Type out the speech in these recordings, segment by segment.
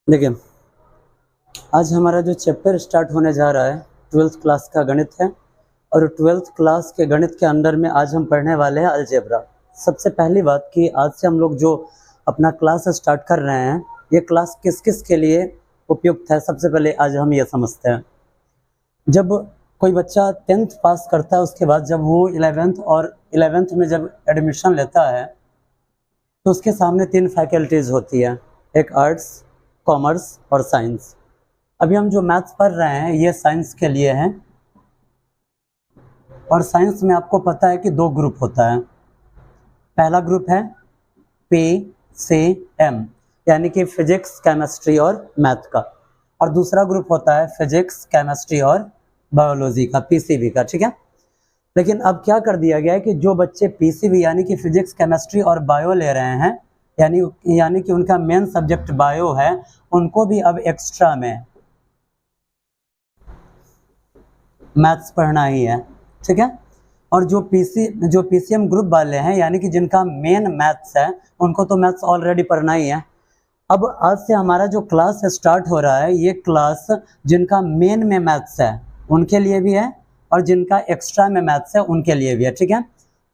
देखिए, आज हमारा जो चैप्टर स्टार्ट होने जा रहा है 12th क्लास का गणित है। और 12th क्लास के गणित के अंदर में आज हम पढ़ने वाले हैं अलजेब्रा। सबसे पहली बात कि आज से हम लोग जो अपना क्लास स्टार्ट कर रहे हैं, ये क्लास किस किस के लिए उपयुक्त है, सबसे पहले आज हम ये समझते हैं। जब कोई बच्चा 10th पास करता है, उसके बाद जब वो 11th में जब एडमिशन लेता है तो उसके सामने 3 फैकल्टीज़ होती है, एक आर्ट्स, कॉमर्स और साइंस। अभी हम जो मैथ्स पढ़ रहे हैं ये साइंस के लिए है। और साइंस में आपको पता है कि 2 ग्रुप होता है। पहला ग्रुप है PCM, यानी कि फिजिक्स, केमिस्ट्री और मैथ का। और दूसरा ग्रुप होता है फिजिक्स, केमिस्ट्री और बायोलॉजी का, PCB का। ठीक है, लेकिन अब क्या कर दिया गया है कि जो बच्चे PCB यानी कि फिजिक्स, केमिस्ट्री और बायो ले रहे हैं, यानी कि उनका मेन सब्जेक्ट बायो है, उनको भी अब एक्स्ट्रा में मैथ्स पढ़ना ही है। ठीक है, और जो PCM ग्रुप वाले हैं, यानी कि जिनका मेन मैथ्स है, उनको तो मैथ्स ऑलरेडी पढ़ना ही है। अब आज से हमारा जो क्लास स्टार्ट हो रहा है, ये क्लास जिनका मेन में मैथ्स है उनके लिए भी है और जिनका एक्स्ट्रा में मैथ्स है उनके लिए भी है। ठीक है,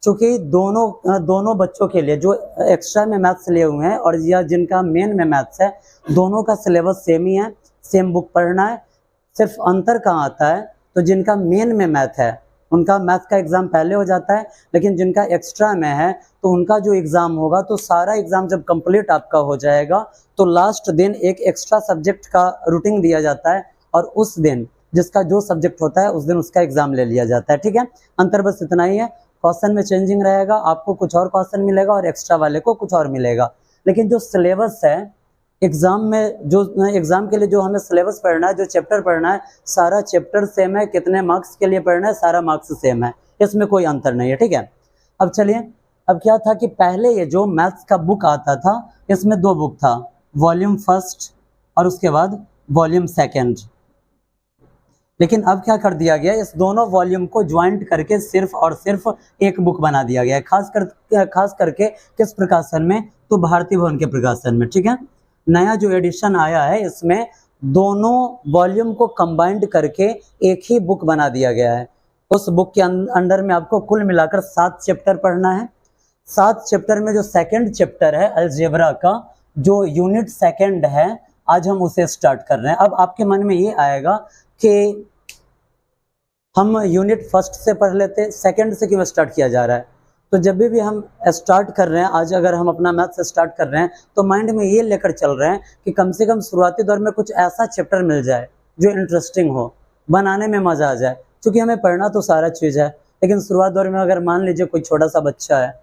क्योंकि दोनों बच्चों के लिए जो एक्स्ट्रा में मैथ्स लिए हुए हैं और या जिनका मेन में मैथ्स है, दोनों का सिलेबस सेम ही है, सेम बुक पढ़ना है। सिर्फ अंतर कहाँ आता है, तो जिनका मेन में मैथ है उनका मैथ का एग्ज़ाम पहले हो जाता है, लेकिन जिनका एक्स्ट्रा में है तो उनका जो एग्ज़ाम होगा, तो सारा एग्ज़ाम जब कंप्लीट आपका हो जाएगा तो लास्ट दिन एक एक्स्ट्रा सब्जेक्ट का रूटीन दिया जाता है और उस दिन जिसका जो सब्जेक्ट होता है उस दिन उसका एग्ज़ाम ले लिया जाता है। ठीक है, अंतर बस इतना ही है, क्वेश्चन में चेंजिंग रहेगा, आपको कुछ और क्वेश्चन मिलेगा और एक्स्ट्रा वाले को कुछ और मिलेगा। लेकिन जो सिलेबस है एग्ज़ाम में, जो एग्ज़ाम के लिए जो हमें सिलेबस पढ़ना है, जो चैप्टर पढ़ना है, सारा चैप्टर सेम है। कितने मार्क्स के लिए पढ़ना है, सारा मार्क्स सेम है, इसमें कोई अंतर नहीं है। ठीक है, अब चलिए, अब क्या था कि पहले ये जो मैथ्स का बुक आता था, इसमें 2 बुक था, वॉल्यूम फर्स्ट और उसके बाद वॉल्यूम सेकेंड। लेकिन अब क्या कर दिया गया, इस दोनों वॉल्यूम को ज्वाइंट करके सिर्फ और सिर्फ एक बुक बना दिया गया है। खास करके किस प्रकाशन में, तो भारतीय भवन के प्रकाशन में। ठीक है, नया जो एडिशन आया है, इसमें दोनों वॉल्यूम को कंबाइंड करके एक ही बुक बना दिया गया है। उस बुक के अंदर में आपको कुल मिलाकर 7 चैप्टर पढ़ना है। 7 चैप्टर में जो सेकंड चैप्टर है अलजेब्रा का, जो यूनिट सेकंड है, आज हम उसे स्टार्ट कर रहे हैं। अब आपके मन में ये आएगा कि हम यूनिट फर्स्ट से पढ़ लेते, सेकंड से क्यों स्टार्ट किया जा रहा है। तो जब भी हम स्टार्ट कर रहे हैं, आज अगर हम अपना मैथ्स स्टार्ट कर रहे हैं, तो माइंड में ये लेकर चल रहे हैं कि कम से कम शुरुआती दौर में कुछ ऐसा चैप्टर मिल जाए जो इंटरेस्टिंग हो, बनाने में मज़ा आ जाए। क्योंकि हमें पढ़ना तो सारा चीज़ है, लेकिन शुरुआत दौर में अगर मान लीजिए कोई छोटा सा बच्चा है,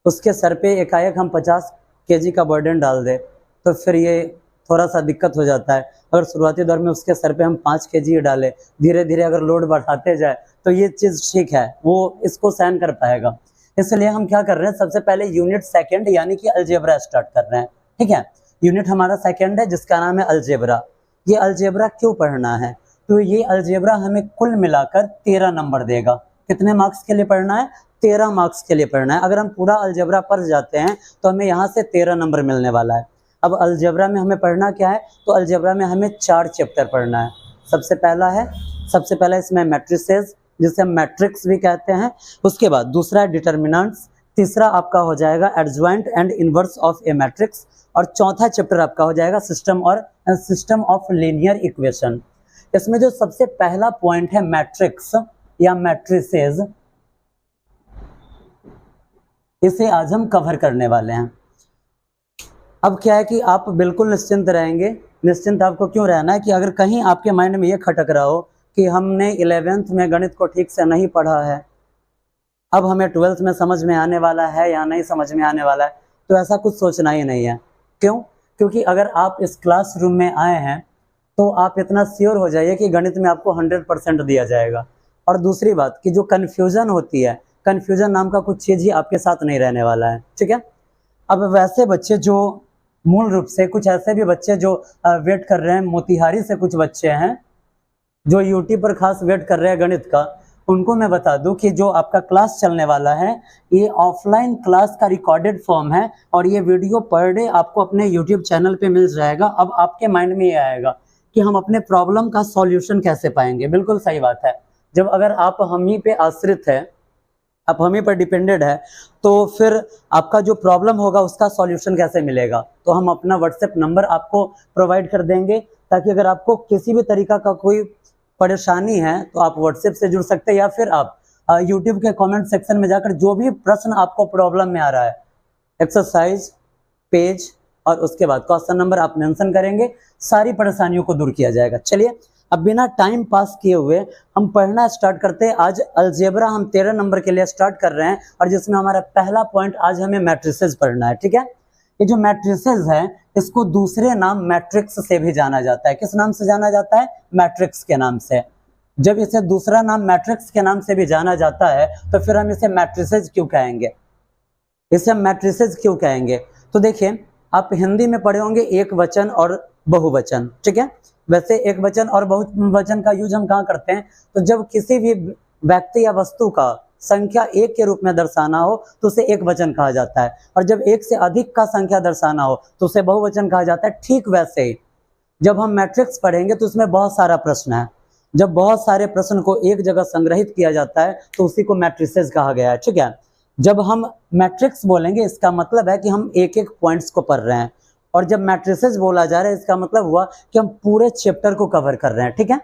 उसके सर पे एकाएक हम 50 kg का बर्डन डाल दें, तो फिर ये थोड़ा सा दिक्कत हो जाता है। अगर शुरुआती दौर में उसके सर पे हम 5 kg डालें, धीरे धीरे अगर लोड बढ़ाते जाए, तो ये चीज़ ठीक है, वो इसको सहन कर पाएगा। इसलिए हम क्या कर रहे हैं, सबसे पहले यूनिट सेकंड यानी कि अलजेब्रा स्टार्ट कर रहे हैं। ठीक है, यूनिट हमारा सेकंड है जिसका नाम है अलजेब्रा। ये अलजेब्रा क्यों पढ़ना है, तो ये अलजेब्रा हमें कुल मिलाकर 13 नंबर देगा। कितने मार्क्स के लिए पढ़ना है, 13 मार्क्स के लिए पढ़ना है। अगर हम पूरा अलजेब्रा पढ़ जाते हैं तो हमें यहाँ से 13 नंबर मिलने वाला है। अब अलजेब्रा में हमें पढ़ना क्या है, तो अलजेब्रा में हमें 4 चैप्टर पढ़ना है। सबसे पहला इसमें मैट्रिसेस, जिसे हम मैट्रिक्स भी कहते हैं। उसके बाद दूसरा है डिटर्मिनेंट्स, तीसरा आपका हो जाएगा adjoint and inverse of A matrix, और चौथा चैप्टर आपका हो जाएगा सिस्टम ऑफ लीनियर इक्वेशन। इसमें जो सबसे पहला पॉइंट है मैट्रिक्स या मैट्रिसेस, इसे आज हम कवर करने वाले हैं। अब क्या है कि आप बिल्कुल निश्चिंत रहेंगे। निश्चिंत आपको क्यों रहना है कि अगर कहीं आपके माइंड में ये खटक रहा हो कि हमने 11th में गणित को ठीक से नहीं पढ़ा है, अब हमें 12th में समझ में आने वाला है या नहीं समझ में आने वाला है, तो ऐसा कुछ सोचना ही नहीं है। क्यों? क्योंकि अगर आप इस क्लासरूम में आए हैं तो आप इतना श्योर हो जाइए कि गणित में आपको 100% दिया जाएगा। और दूसरी बात कि जो कन्फ्यूज़न होती है, कन्फ्यूज़न नाम का कुछ चीज़ ही आपके साथ नहीं रहने वाला है। ठीक है, अब वैसे बच्चे जो मूल रूप से, कुछ ऐसे भी बच्चे जो वेट कर रहे हैं, मोतिहारी से कुछ बच्चे हैं जो यूट्यूब पर खास वेट कर रहे हैं गणित का, उनको मैं बता दूं कि जो आपका क्लास चलने वाला है ये ऑफलाइन क्लास का रिकॉर्डेड फॉर्म है और ये वीडियो पर डे आपको अपने यूट्यूब चैनल पे मिल जाएगा। अब आपके माइंड में ये आएगा कि हम अपने प्रॉब्लम का सॉल्यूशन कैसे पाएंगे। बिल्कुल सही बात है। जब अगर आप हम ही पे आश्रित है, आप हम ही पर डिपेंडेड है, तो फिर आपका जो प्रॉब्लम होगा उसका सॉल्यूशन कैसे मिलेगा। तो हम अपना व्हाट्सएप नंबर आपको प्रोवाइड कर देंगे ताकि अगर आपको किसी भी तरीका का कोई परेशानी है तो आप व्हाट्सएप से जुड़ सकते हैं या फिर आप यूट्यूब के कमेंट सेक्शन में जाकर जो भी प्रश्न आपको प्रॉब्लम में आ रहा है, एक्सरसाइज, पेज और उसके बाद क्वेश्चन नंबर आप मेंशन करेंगे, सारी परेशानियों को दूर किया जाएगा। चलिए अब बिना टाइम पास किए हुए हम पढ़ना स्टार्ट करते हैं। आज अलजेब्रा हम 13 नंबर के लिए स्टार्ट कर रहे हैं और जिसमें हमारा पहला पॉइंट आज हमें मैट्रिसेस पढ़ना है। ठीक है, ये जो मैट्रिसेस है इसको दूसरे नाम मैट्रिक्स से भी जाना जाता है। किस नाम से जाना जाता है? मैट्रिक्स के नाम से। जब इसे दूसरा नाम मैट्रिक्स के नाम से भी जाना जाता है तो फिर हम इसे मैट्रिसेस क्यों कहेंगे? इसे हम मैट्रिसेस क्यों कहेंगे? तो देखिए, आप हिंदी में पढ़े होंगे एक वचन और बहुवचन। ठीक है, वैसे एक वचन और बहुवचन का यूज हम कहाँ करते हैं? तो जब किसी भी व्यक्ति या वस्तु का संख्या एक के रूप में दर्शाना हो तो उसे एक वचन कहा जाता है, और जब एक से अधिक का संख्या दर्शाना हो तो उसे बहुवचन कहा जाता है। ठीक वैसे ही जब हम मैट्रिक्स पढ़ेंगे तो उसमें बहुत सारा प्रश्न है। जब बहुत सारे प्रश्न को एक जगह संग्रहित किया जाता है तो उसी को मैट्रिसेस कहा गया है। ठीक है, जब हम मैट्रिक्स बोलेंगे इसका मतलब है कि हम एक एक पॉइंट्स को पढ़ रहे हैं, और जब मैट्रिसेस बोला जा रहा है इसका मतलब हुआ कि हम पूरे चैप्टर को कवर कर रहे हैं। ठीक है,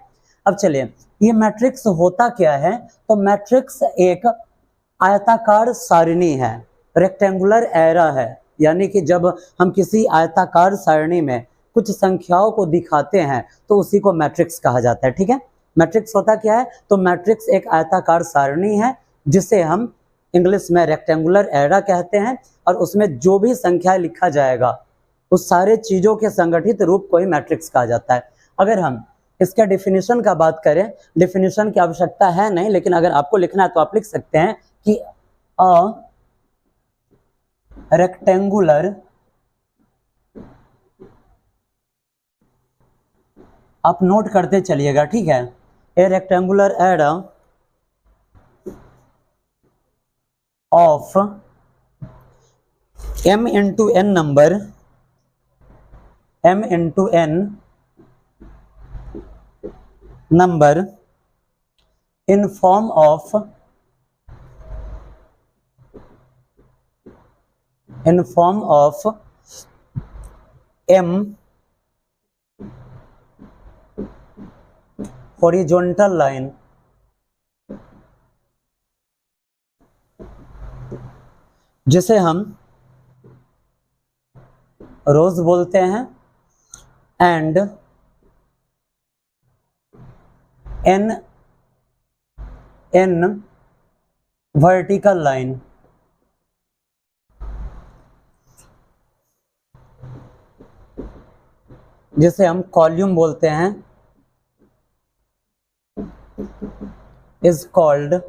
अब चलिए, ये मैट्रिक्स होता क्या है? तो मैट्रिक्स एक आयताकार सारणी है, रेक्टेंगुलर एरा है। यानी कि जब हम किसी आयताकार सारणी में कुछ संख्याओं को दिखाते हैं तो उसी को मैट्रिक्स कहा जाता है। ठीक है, मैट्रिक्स होता क्या है? तो मैट्रिक्स एक आयताकार सारणी है जिसे हम इंग्लिश में रेक्टेंगुलर एरा कहते हैं, और उसमें जो भी संख्या लिखा जाएगा उस सारे चीजों के संगठित रूप को ही मैट्रिक्स कहा जाता है। अगर हम इसका डेफिनेशन का बात करें, डेफिनेशन की आवश्यकता है नहीं, लेकिन अगर आपको लिखना है तो आप लिख सकते हैं कि अ रेक्टेंगुलर, आप नोट करते चलिएगा। ठीक है, ए rectangular era of m into n number, m into n number in form of m horizontal line, जिसे हम रोज बोलते हैं, एंड n वर्टिकल लाइन, जिसे हम कॉल्यूम बोलते हैं, इज कॉल्ड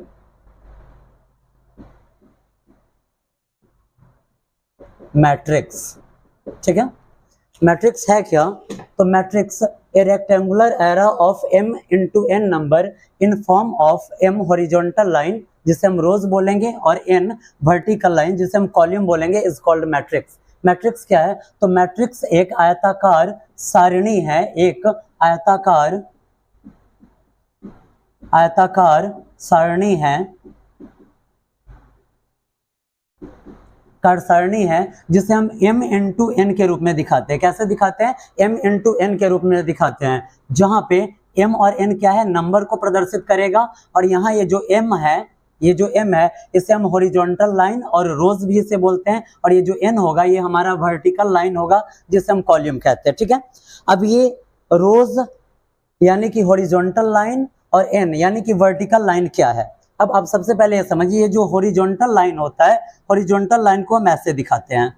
मैट्रिक्स। ठीक है, मैट्रिक्स है क्या? तो matrix A rectangular era of m into n number in form of m horizontal line, जिसे हम रोज बोलेंगे, और n वर्टिकल लाइन जिसे हम कॉलम बोलेंगे, इज कॉल्ड मैट्रिक्स। मैट्रिक्स क्या है? तो मैट्रिक्स एक आयताकार सारणी है, एक आयताकार सारणी है, सारणी है जिसे हम m into n के रूप में दिखाते हैं। कैसे दिखाते हैं? m into n के रूप में दिखाते हैं, जहां पे m और n क्या है? नंबर को प्रदर्शित करेगा, और यहाँ ये जो m है, ये जो m है इसे हम हॉरिजॉन्टल लाइन और रोज भी इसे बोलते हैं, और ये जो n होगा ये हमारा वर्टिकल लाइन होगा जिसे हम कॉलम कहते हैं। ठीक है, अब ये रोज यानी कि हॉरिजॉन्टल लाइन और n यानी कि वर्टिकल लाइन क्या है? अब आप सबसे पहले ये समझिए, जो हॉरिजॉन्टल लाइन होता है, हॉरिजॉन्टल लाइन को हम ऐसे दिखाते हैं,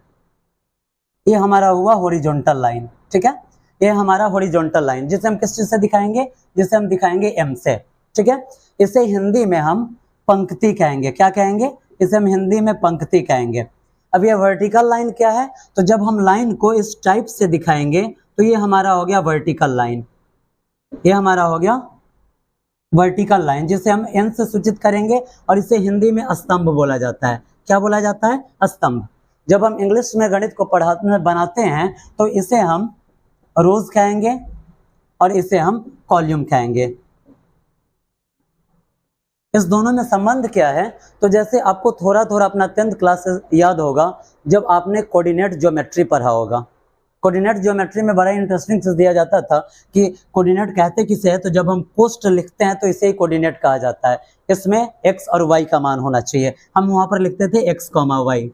ये हमारा हुआ हॉरिजॉन्टल लाइन। ठीक है, ये हमारा हॉरिजॉन्टल लाइन जिसे हम किस चीज से दिखाएंगे? जिसे हम दिखाएंगे m से। ठीक है, इसे हिंदी में हम पंक्ति कहेंगे। क्या कहेंगे? इसे हम हिंदी में पंक्ति कहेंगे। अब ये वर्टिकल लाइन क्या है? तो जब हम लाइन को इस टाइप से दिखाएंगे तो ये हमारा हो गया वर्टिकल लाइन, ये हमारा हो गया वर्टिकल लाइन, जिसे हम एन से सूचित करेंगे और इसे हिंदी में स्तंभ बोला जाता है। क्या बोला जाता है? स्तंभ। जब हम इंग्लिश में गणित को पढ़ाते बनाते हैं तो इसे हम रोज कहेंगे और इसे हम कॉलम कहेंगे। इस दोनों में संबंध क्या है? तो जैसे आपको थोड़ा थोड़ा अपना 10th क्लास याद होगा जब आपने कोऑर्डिनेट ज्योमेट्री पढ़ा होगा। कोऑर्डिनेट ज्योमेट्री में बड़ा इंटरेस्टिंग चीज दिया जाता था कि कोऑर्डिनेट कहते किसे है, तो जब हम कोस्ट लिखते हैं तो इसे ही कोऑर्डिनेट कहा जाता है। इसमें x और y का मान होना चाहिए। हम वहां पर लिखते थे x, y।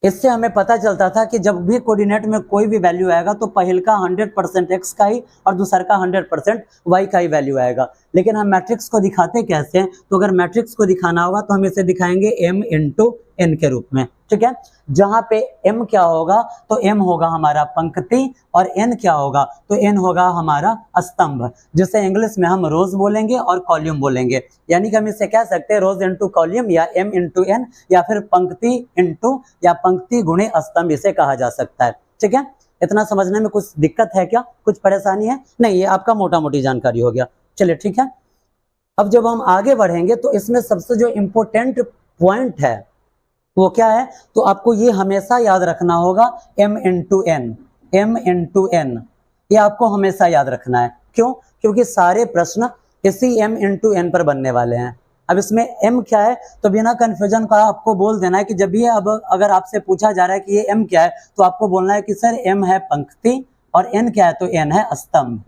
इससे हमें पता चलता था कि जब भी कोऑर्डिनेट में कोई भी वैल्यू आएगा तो पहल का 100% x का ही और दूसर का 100% y का ही वैल्यू आएगा। लेकिन हम मैट्रिक्स को दिखाते कैसे हैं? तो अगर मैट्रिक्स को दिखाना होगा तो हम इसे दिखाएंगे m इंटू n के रूप में, ठीक है। जहां पे m क्या होगा? तो m होगा हमारा पंक्ति और n क्या होगा? तो n होगा हमारा स्तंभ, जिसे इंग्लिश में हम रोज बोलेंगे और कॉलम बोलेंगे। यानी कि हम इसे कह सकते हैं रोज इंटू कॉलम या m इंटू n या फिर पंक्ति इंटू या पंक्ति गुणे स्तंभ इसे कहा जा सकता है, ठीक है। इतना समझने में कुछ दिक्कत है क्या? कुछ परेशानी है? नहीं, ये आपका मोटा मोटी जानकारी हो गया। चलिए ठीक है। अब जब हम आगे बढ़ेंगे तो इसमें सबसे जो इम्पोर्टेंट पॉइंट है वो क्या है? तो आपको ये हमेशा याद रखना होगा m into n, m into n, ये आपको हमेशा याद रखना है। क्यों? क्योंकि सारे प्रश्न इसी m इंटू n पर बनने वाले हैं। अब इसमें m क्या है? तो बिना कंफ्यूजन का आपको बोल देना है कि जब भी अब अगर आपसे पूछा जा रहा है कि ये m क्या है तो आपको बोलना है कि सर m है पंक्ति और n क्या है? तो n है स्तंभ।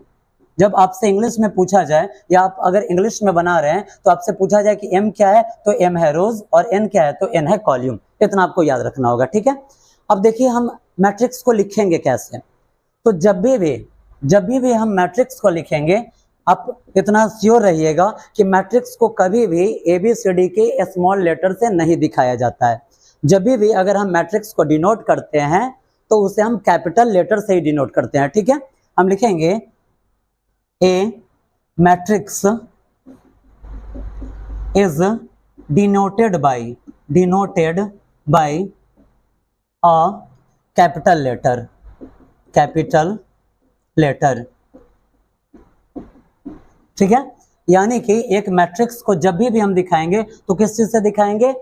जब आपसे इंग्लिश में पूछा जाए या आप अगर इंग्लिश में बना रहे हैं तो आपसे पूछा जाए कि m क्या है? तो m है रोज और n क्या है? तो n है कॉलम। इतना आपको याद रखना होगा, ठीक है। अब देखिए हम मैट्रिक्स को लिखेंगे कैसे। तो जब भी हम मैट्रिक्स को लिखेंगे, आप इतना श्योर रहिएगा कि मैट्रिक्स को कभी भी ABCD के स्मॉल लेटर से नहीं दिखाया जाता है। जब भी अगर हम मैट्रिक्स को डिनोट करते हैं तो उसे हम कैपिटल लेटर से ही डिनोट करते हैं, ठीक है। हम लिखेंगे A matrix is denoted by a capital letter, ठीक है। यानी कि एक मैट्रिक्स को जब भी हम दिखाएंगे तो किस चीज से दिखाएंगे?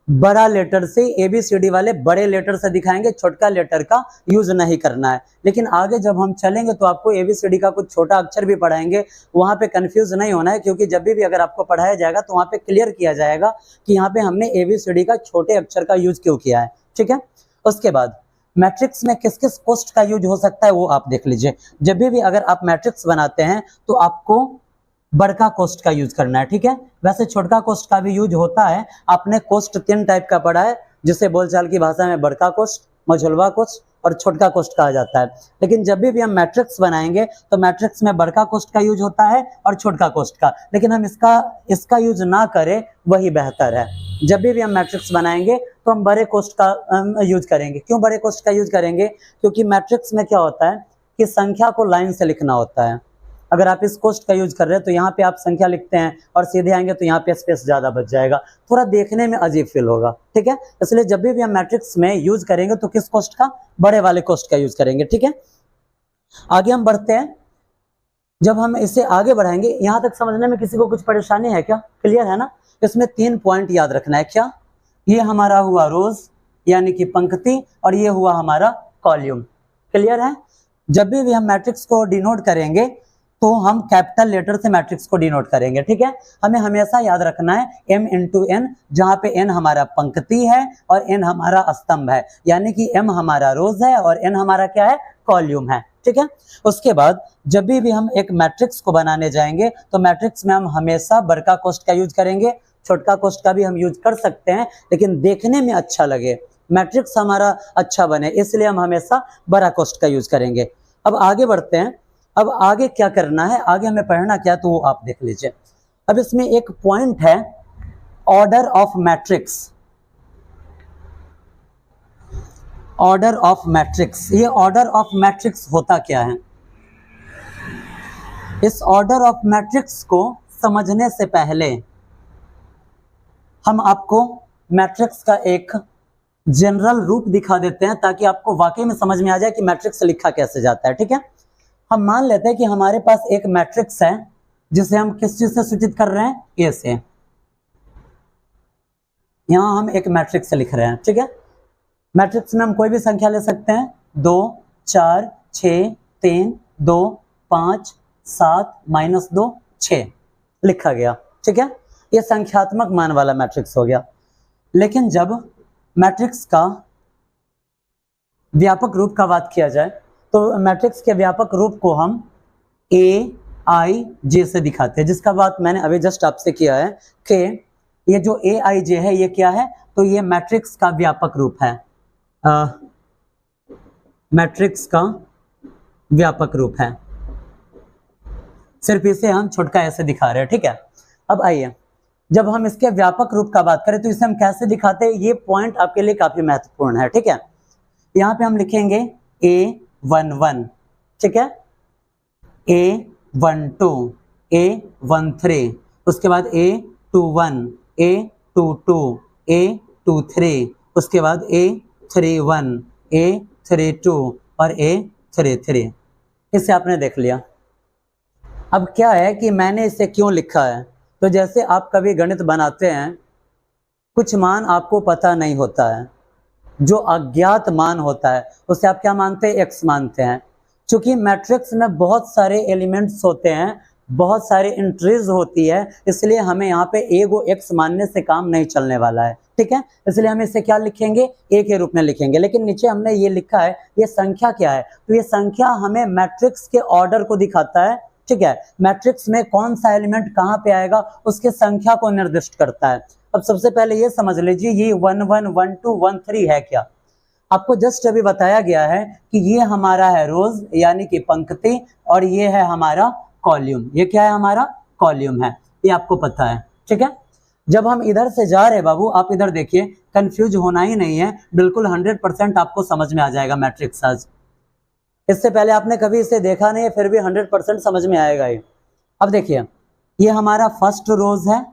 बड़ा लेटर से, ABCD वाले बड़े लेटर से दिखाएंगे, छोटा लेटर का यूज नहीं करना है। लेकिन आगे जब हम चलेंगे तो आपको ABCD का कुछ छोटा अक्षर भी पढ़ाएंगे, वहां पे कंफ्यूज नहीं होना है, क्योंकि जब भी अगर आपको पढ़ाया जाएगा तो वहां पे क्लियर किया जाएगा कि यहाँ पे हमने ABCD का छोटे अक्षर का यूज क्यों किया है, ठीक है। उसके बाद मैट्रिक्स में किस किस कोष्ठ का यूज हो सकता है वो आप देख लीजिए। जब भी अगर आप मैट्रिक्स बनाते हैं तो आपको बड़का कोष्ठ का यूज करना है, ठीक है। वैसे छोटका कोष्ठ का भी यूज होता है। आपने कोष्ठ 3 टाइप का पढ़ा है, जिसे बोलचाल की भाषा में बड़का कोष्ठ, मझोलवा कोष्ठ और छोटका कोष्ठ कहा जाता है। लेकिन जब भी हम मैट्रिक्स बनाएंगे तो मैट्रिक्स में बड़का कोष्ठ का यूज होता है और छोटका कोष्ठ का, लेकिन हम इसका यूज ना करें वही बेहतर है। जब भी हम मैट्रिक्स बनाएंगे तो हम बड़े कोष्ठ का यूज करेंगे। क्यों बड़े कोष्ठ का यूज करेंगे? क्योंकि मैट्रिक्स में क्या होता है कि संख्या को लाइन से लिखना होता है। अगर आप इस कोष्ठ का यूज कर रहे हैं तो यहाँ पे आप संख्या लिखते हैं और सीधे आएंगे तो यहाँ पे स्पेस ज्यादा बच जाएगा, थोड़ा देखने में अजीब फील होगा, ठीक है। इसलिए जब भी हम मैट्रिक्स में यूज करेंगे तो किस कोष्ठ का? बड़े वाले कोष्ठ का यूज करेंगे, ठीक है। आगे हम बढ़ते हैं। जब हम इसे आगे बढ़ाएंगे, यहाँ तक समझने में किसी को कुछ परेशानी है क्या? क्लियर है ना? इसमें 3 पॉइंट याद रखना है। क्या? ये हमारा हुआ रोज यानी कि पंक्ति और ये हुआ हमारा कॉलम। क्लियर है? जब भी हम मैट्रिक्स को डिनोट करेंगे तो हम कैपिटल लेटर से मैट्रिक्स को डिनोट करेंगे, ठीक है। हमें हमेशा याद रखना है m इंटू n, जहाँ पे n हमारा पंक्ति है और n हमारा स्तंभ है, यानी कि m हमारा रोज है और n हमारा क्या है? कॉलम है, ठीक है। उसके बाद जब भी हम एक मैट्रिक्स को बनाने जाएंगे तो मैट्रिक्स में हम हमेशा बड़का कोष्ठ का यूज करेंगे, छोटका कोष्ठ का भी हम यूज कर सकते हैं, लेकिन देखने में अच्छा लगे, मैट्रिक्स हमारा अच्छा बने, इसलिए हम हमेशा बड़ा कोष्ठ का यूज करेंगे। अब आगे बढ़ते हैं। अब आगे क्या करना है, आगे हमें पढ़ना क्या, तो वो आप देख लीजिए। अब इसमें एक पॉइंट है order of matrix. Order of matrix, ये ऑर्डर ऑफ मैट्रिक्स होता क्या है? इस ऑर्डर ऑफ मैट्रिक्स को समझने से पहले हम आपको मैट्रिक्स का एक जनरल रूप दिखा देते हैं, ताकि आपको वाकई में समझ में आ जाए कि मैट्रिक्स लिखा कैसे जाता है, ठीक है। हम मान लेते हैं कि हमारे पास एक मैट्रिक्स है जिसे हम किस चीज से सूचित कर रहे हैं, ए से। यहां हम एक मैट्रिक्स लिख रहे हैं, ठीक है। मैट्रिक्स में हम कोई भी संख्या ले सकते हैं, 2 4 6 3 2 5 7 -2 6 लिखा गया, ठीक है। ये संख्यात्मक मान वाला मैट्रिक्स हो गया। लेकिन जब मैट्रिक्स का व्यापक रूप का बात किया जाए तो मैट्रिक्स के व्यापक रूप को हम AIJ से दिखाते हैं, जिसका बात मैंने अभी जस्ट आपसे किया है कि ये जो AIJ है ये क्या है, तो ये मैट्रिक्स का व्यापक रूप है, मैट्रिक्स का व्यापक रूप है। सिर्फ इसे हम छोटका ऐसे दिखा रहे हैं, ठीक है। अब आइए, जब हम इसके व्यापक रूप का बात करें तो इसे हम कैसे दिखाते हैं, ये पॉइंट आपके लिए काफी महत्वपूर्ण है, ठीक है। यहाँ पे हम लिखेंगे A11, ठीक है, A12, A13, उसके बाद A21, A22, A23, उसके बाद A31, A32 और A33। इसे आपने देख लिया। अब क्या है कि मैंने इसे क्यों लिखा है, तो जैसे आप कभी गणित बनाते हैं, कुछ मान आपको पता नहीं होता है, जो अज्ञात मान होता है उसे आप क्या मानते हैं, x मानते हैं। क्योंकि मैट्रिक्स में बहुत सारे एलिमेंट्स होते हैं, बहुत सारे एंट्रीज होती है, इसलिए हमें यहाँ पे a को x मानने से काम नहीं चलने वाला है, ठीक है। इसलिए हम इसे क्या लिखेंगे, a के रूप में लिखेंगे। लेकिन नीचे हमने ये लिखा है, ये संख्या क्या है, तो ये संख्या हमें मैट्रिक्स के ऑर्डर को दिखाता है, ठीक है। मैट्रिक्स में कौन सा एलिमेंट कहाँ पे आएगा उसके संख्या को निर्दिष्ट करता है। अब सबसे पहले ये समझ लीजिए, ये 1 1 1 2 1 3 है क्या। आपको जस्ट अभी बताया गया है कि ये हमारा है रोज यानी कि पंक्ति, और ये है हमारा कॉलम। ये क्या है, हमारा कॉलम है, ये आपको पता है, ठीक है। जब हम इधर से जा रहे बाबू, आप इधर देखिए, कंफ्यूज होना ही नहीं है, बिल्कुल 100% आपको समझ में आ जाएगा मैट्रिक्स आज। इससे पहले आपने कभी इसे देखा नहीं है, फिर भी 100% समझ में आएगा ये। अब देखिए, ये हमारा फर्स्ट रोज है,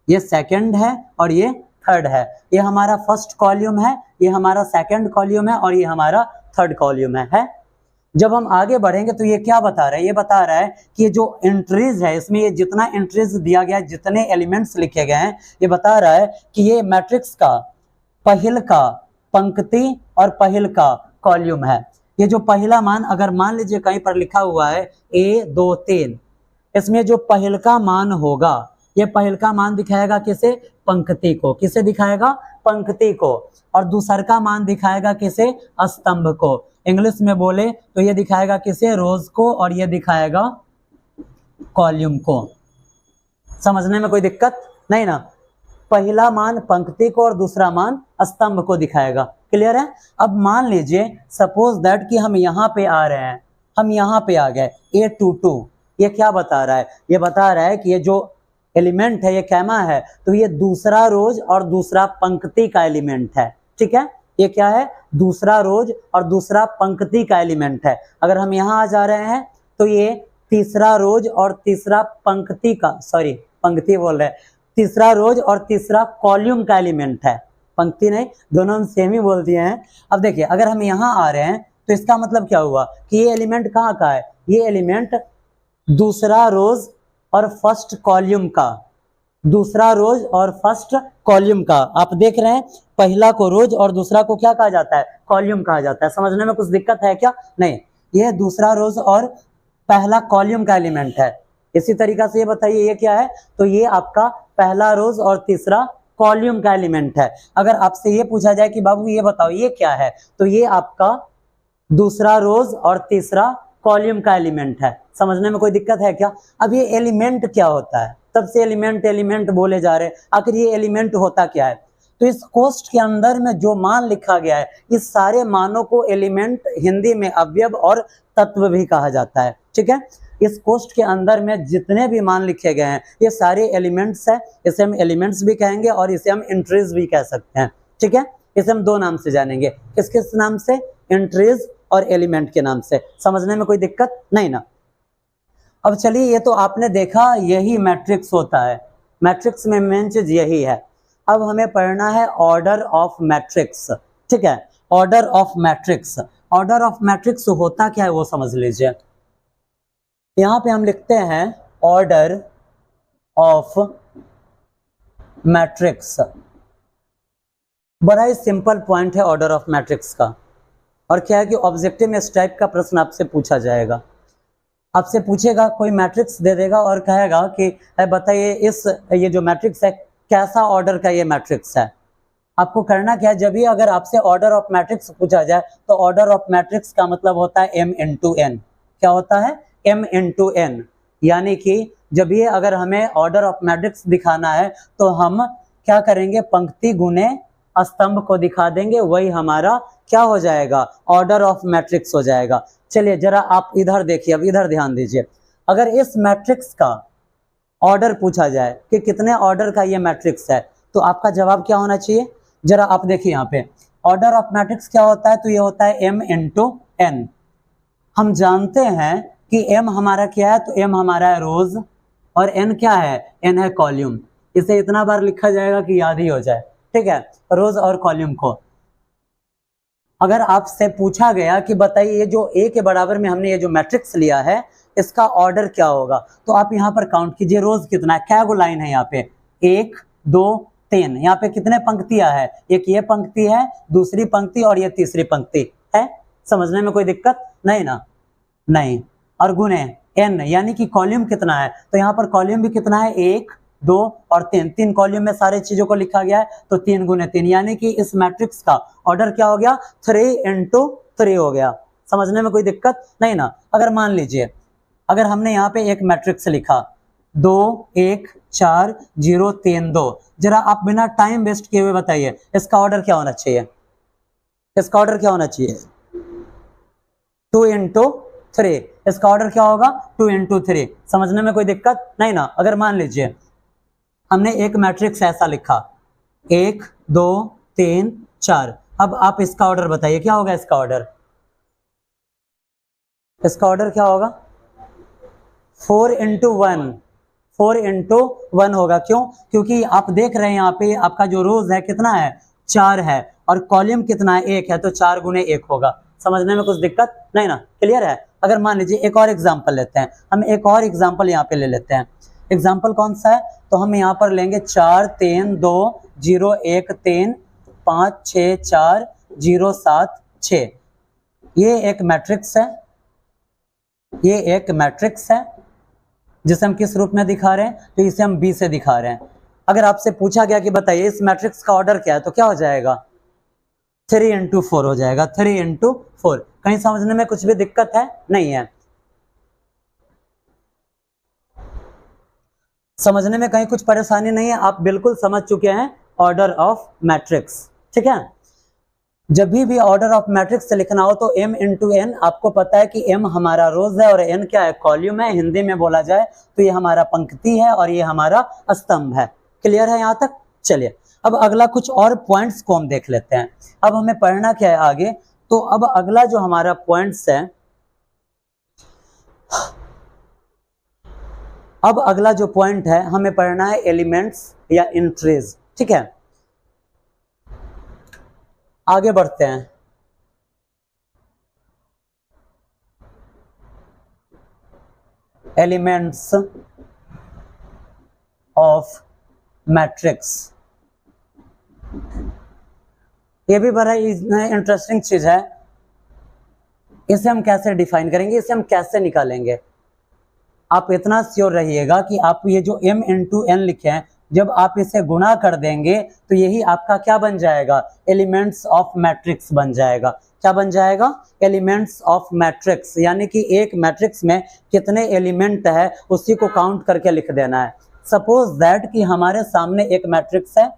ये सेकंड है और ये थर्ड है। ये हमारा फर्स्ट कॉलम है, ये हमारा सेकंड कॉलम है और ये हमारा थर्ड कॉलम है। जब हम आगे बढ़ेंगे तो ये क्या बता रहा है, ये बता रहा है कि ये जो एंट्रीज है, इसमें ये जितना एंट्रीज दिया गया है, जितने एलिमेंट्स लिखे गए हैं, ये बता रहा है कि ये मैट्रिक्स का पहिल का पंक्ति और पहिल का कॉलम है। ये जो पहला मान, अगर मान लीजिए कहीं पर लिखा हुआ है A2 3, इसमें जो पहिल का मान होगा, ये पहिल का मान दिखाएगा किसे, पंक्ति को। किसे दिखाएगा, पंक्ति को। और दूसर का मान दिखाएगा किसे, स्तंभ को। इंग्लिश में बोले तो ये दिखाएगा किसे, रोज को, और ये दिखाएगा कॉलम को। समझने में कोई दिक्कत नहीं ना। पहला मान पंक्ति को और दूसरा मान स्तंभ को दिखाएगा। क्लियर है। अब मान लीजिए सपोज दैट कि हम यहाँ पे आ रहे हैं, हम यहाँ पे आ गए A22। ये क्या बता रहा है, ये बता रहा है कि ये जो एलिमेंट है ये कैमा है, तो ये दूसरा रोज और दूसरा पंक्ति का एलिमेंट है, ठीक है। ये क्या है, दूसरा रोज और दूसरा पंक्ति का एलिमेंट है। अगर हम यहाँ आ जा रहे हैं तो ये तीसरा रोज और तीसरा पंक्ति का, सॉरी पंक्ति बोल रहे हैं, तीसरा रोज और तीसरा कॉलम का एलिमेंट है। पंक्ति नहीं, दोनों हम सेम ही बोल दिए हैं। अब देखिए, अगर हम यहाँ आ रहे हैं तो इसका मतलब क्या हुआ कि ये एलिमेंट कहाँ का है, ये एलिमेंट दूसरा रोज और फर्स्ट कॉलम का, दूसरा रोज और फर्स्ट कॉलम का। आप देख रहे हैं, पहला को रोज और दूसरा को क्या कहा जाता है, कॉलम कहा जाता है। समझने में कुछ दिक्कत है क्या, नहीं। ये दूसरा रोज और पहला कॉलम का एलिमेंट है। इसी तरीका से ये बताइए ये क्या है, तो ये आपका पहला रोज और तीसरा कॉलम का एलिमेंट है। अगर आपसे ये पूछा जाए कि बाबू ये बताओ ये क्या है, तो ये आपका दूसरा रोज और तीसरा कॉलम का एलिमेंट है। समझने में कोई दिक्कत है क्या। अब ये एलिमेंट क्या होता है, तब से एलिमेंट एलिमेंट बोले जा रहे हैं, आखिर ये एलिमेंट होता क्या है। तो इस कोष्ठ के अंदर में जो मान लिखा गया है, इस सारे मानों को एलिमेंट हिंदी में अवयव और तत्व भी कहा जाता है, ठीक है। इस कोष्ठ के अंदर में जितने भी मान लिखे गए हैं ये सारे एलिमेंट्स है। इसे हम एलिमेंट्स भी कहेंगे और इसे हम एंट्रीज भी कह सकते हैं, ठीक है। इसे हम दो नाम से जानेंगे, किस किस नाम से, एंट्रीज और एलिमेंट के नाम से। समझने में कोई दिक्कत नहीं ना। अब चलिए, ये तो आपने देखा यही मैट्रिक्स होता है, मैट्रिक्स में मेन चीज यही है। अब हमें पढ़ना है ऑर्डर ऑफ मैट्रिक्स, ठीक है। Order of matrix, order of matrix होता क्या है वो समझ लीजिए। यहाँ पे हम लिखते हैं ऑर्डर ऑफ मैट्रिक्स। बड़ा ही सिंपल पॉइंट है ऑर्डर ऑफ मैट्रिक्स का। और क्या है कि ऑब्जेक्टिव में इस टाइप का प्रश्न आपसे पूछा जाएगा। आपसे पूछेगा, कोई मैट्रिक्स दे देगा और कहेगा कि बताइए ये जो मैट्रिक्स है कैसा ऑर्डर का ये मैट्रिक्स है। आपको करना क्या है, जब भी अगर आपसे ऑर्डर ऑफ मैट्रिक्स पूछा जाए तो ऑर्डर ऑफ मैट्रिक्स का मतलब होता है m इंटू एन। क्या होता है? m into n. यानी कि जब ये अगर हमें ऑर्डर ऑफ मैट्रिक्स दिखाना है तो हम क्या करेंगे, पंक्ति गुने स्तंभ को दिखा देंगे, वही हमारा क्या हो जाएगा, ऑर्डर ऑफ मैट्रिक्स हो जाएगा। चलिए जरा आप इधर देखिए, अब इधर ध्यान दीजिए। अगर इस मैट्रिक्स का ऑर्डर पूछा जाए कि कितने ऑर्डर का ये मैट्रिक्स है तो आपका जवाब क्या होना चाहिए, जरा आप देखिए यहाँ पे ऑर्डर ऑफ मैट्रिक्स क्या होता है, तो ये होता है m इंटू एन। हम जानते हैं कि m हमारा क्या है, तो m हमारा है रोज और n क्या है, n है कॉल्यूम। इसे इतना बार लिखा जाएगा कि याद ही हो जाए, ठीक है, रोज और कॉल्यूम को। अगर आपसे पूछा गया कि बताइए ये जो a के बराबर में हमने ये जो मैट्रिक्स लिया है इसका ऑर्डर क्या होगा, तो आप यहाँ पर काउंट कीजिए रोज कितना है, क्या गो लाइन है यहाँ पे, 1 2 3। यहाँ पे कितने पंक्तियां है, एक ये पंक्ति है, दूसरी पंक्ति और ये तीसरी पंक्ति है। समझने में कोई दिक्कत नहीं ना? नहीं। और गुने n यानी कि कॉलम कितना है, तो यहाँ पर कॉलम भी कितना है, 1 2 और 3। 3 कॉलम में सारे चीजों को लिखा गया है, तो 3 गुने 3 यानी कि इस मैट्रिक्स का ऑर्डर क्या हो गया, 3 इंटू 3 हो गया। समझने में कोई दिक्कत नहीं ना? अगर मान लीजिए अगर हमने यहाँ पे एक मैट्रिक्स लिखा 2 1 4 0 3 2, जरा आप बिना टाइम वेस्ट किए हुए बताइए इसका ऑर्डर क्या होना चाहिए, इसका ऑर्डर क्या होना चाहिए, 2 इंटू 3। इसका ऑर्डर क्या होगा, 2 इंटू 3। समझने में कोई दिक्कत नहीं ना? अगर मान लीजिए हमने एक मैट्रिक्स ऐसा लिखा 1 2 3 4, अब आप इसका ऑर्डर बताइए क्या होगा, इसका ऑर्डर, इसका ऑर्डर क्या होगा, 4 इंटू 1, 4 इंटू 1 होगा। क्यों? क्योंकि आप देख रहे हैं यहाँ पे आपका जो रोज है कितना है, 4 है, और कॉलम कितना है, 1 है, तो 4 गुने 1 होगा। समझने में कुछ दिक्कत नहीं ना? क्लियर है? अगर मान लीजिए एक और एग्जांपल लेते हैं, हम एक और एग्जांपल यहाँ पे ले लेते हैं। एग्जांपल कौन सा है, तो हम यहाँ पर लेंगे 4 3 2 0 1 3 5 6 4 0 7 6। ये एक मैट्रिक्स है, ये एक मैट्रिक्स है जिसे हम किस रूप में दिखा रहे हैं, तो इसे हम बी से दिखा रहे हैं। अगर आपसे पूछा गया कि बताइए इस मैट्रिक्स का ऑर्डर क्या है, तो क्या हो जाएगा, 3 इंटू 4 हो जाएगा, 3 इंटू 4। कहीं समझने में कुछ भी दिक्कत है? नहीं है। समझने में कहीं कुछ परेशानी नहीं है? आप बिल्कुल समझ चुके हैं ऑर्डर ऑफ मैट्रिक्स, ठीक है। जब भी ऑर्डर ऑफ मैट्रिक्स से लिखना हो तो m इंटू एन, आपको पता है कि m हमारा रोज है और n क्या है, कॉल्यूम है। हिंदी में बोला जाए तो ये हमारा पंक्ति है और ये हमारा स्तंभ है। क्लियर है यहाँ तक? चलिए अब अगला कुछ और पॉइंट्स को हम देख लेते हैं। अब हमें पढ़ना क्या है आगे, तो अब अगला जो हमारा पॉइंट्स है, अब अगला जो पॉइंट है हमें पढ़ना है एलिमेंट्स या इंट्रीज, ठीक है। आगे बढ़ते हैं। एलिमेंट्स ऑफ मैट्रिक्स, ये भी बड़ा इंटरेस्टिंग चीज है। इसे हम कैसे डिफाइन करेंगे, इसे हम कैसे निकालेंगे, आप इतना श्योर रहिएगा कि आप ये जो m इंटू एन लिखे हैं, जब आप इसे गुणा कर देंगे तो यही आपका क्या बन जाएगा, एलिमेंट्स ऑफ मैट्रिक्स बन जाएगा। क्या बन जाएगा, एलिमेंट्स ऑफ मैट्रिक्स। यानी कि एक मैट्रिक्स में कितने एलिमेंट है उसी को काउंट करके लिख देना है। सपोज दैट कि हमारे सामने एक मैट्रिक्स है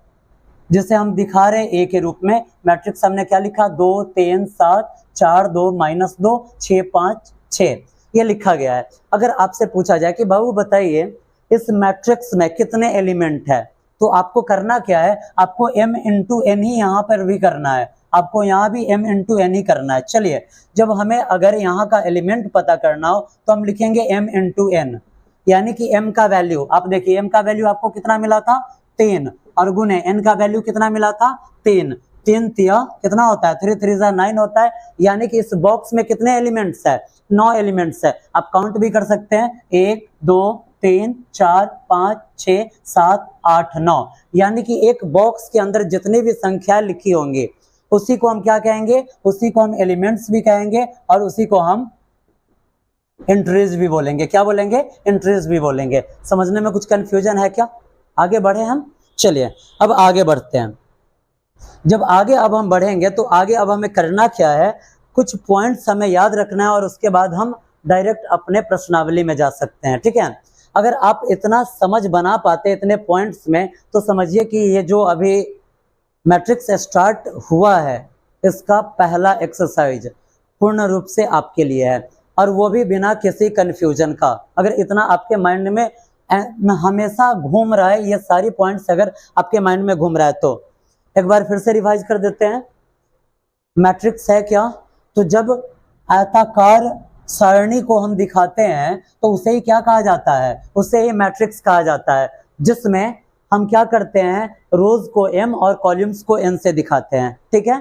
जिसे हम दिखा रहे हैं ए के रूप में। मैट्रिक्स हमने क्या लिखा, 2 3 7 4 2 -2 6 5 6, ये लिखा गया है। अगर आपसे पूछा जाए कि बाबू बताइए इस मैट्रिक्स में कितने एलिमेंट है, तो आपको करना क्या है, आपको m इंटू एन ही यहाँ पर भी करना है, आपको यहाँ भी m इंटू एन ही करना है। चलिए जब हमें अगर यहाँ का एलिमेंट पता करना हो तो हम लिखेंगे m इंटू एन, यानी कि m का वैल्यू, आप देखिए m का वैल्यू आपको कितना मिला था, 3, और गुने n का वैल्यू कितना मिला था, 3। 3 तिया कितना होता है, 3 3 9 होता है। यानी कि इस बॉक्स में कितने एलिमेंट्स है, 9 एलिमेंट्स है। आप काउंट भी कर सकते हैं, 1 2 3 4 5 6 7 8 9, यानी कि एक बॉक्स के अंदर जितनी भी संख्या लिखी होंगी उसी को हम क्या कहेंगे, उसी को हम एलिमेंट्स भी कहेंगे और उसी को हम एंट्रीज भी बोलेंगे। क्या बोलेंगे? एंट्रीज भी बोलेंगे। समझने में कुछ कंफ्यूजन है क्या? आगे बढ़े हम, चलिए अब आगे बढ़ते हैं। जब आगे अब हम बढ़ेंगे तो आगे अब हमें करना क्या है, कुछ पॉइंट्स हमें याद रखना है और उसके बाद हम डायरेक्ट अपने प्रश्नावली में जा सकते हैं। ठीक है, अगर आप इतना समझ बना पाते इतने पॉइंट्स में तो समझिए कि ये जो अभी मैट्रिक्स स्टार्ट हुआ है इसका पहला एक्सरसाइज पूर्ण रूप से आपके लिए है, और वो भी बिना किसी कंफ्यूजन का। अगर इतना आपके माइंड में हमेशा घूम रहा है, ये सारी पॉइंट्स अगर आपके माइंड में घूम रहा है तो एक बार फिर से रिवाइज कर देते हैं। मैट्रिक्स है क्या? तो जब आयताकार सारणी को हम दिखाते हैं तो उसे ही क्या कहा जाता है? उसे ही मैट्रिक्स कहा जाता है, जिसमें हम क्या करते हैं, रोज को m और कॉलम्स को n से दिखाते हैं। ठीक है,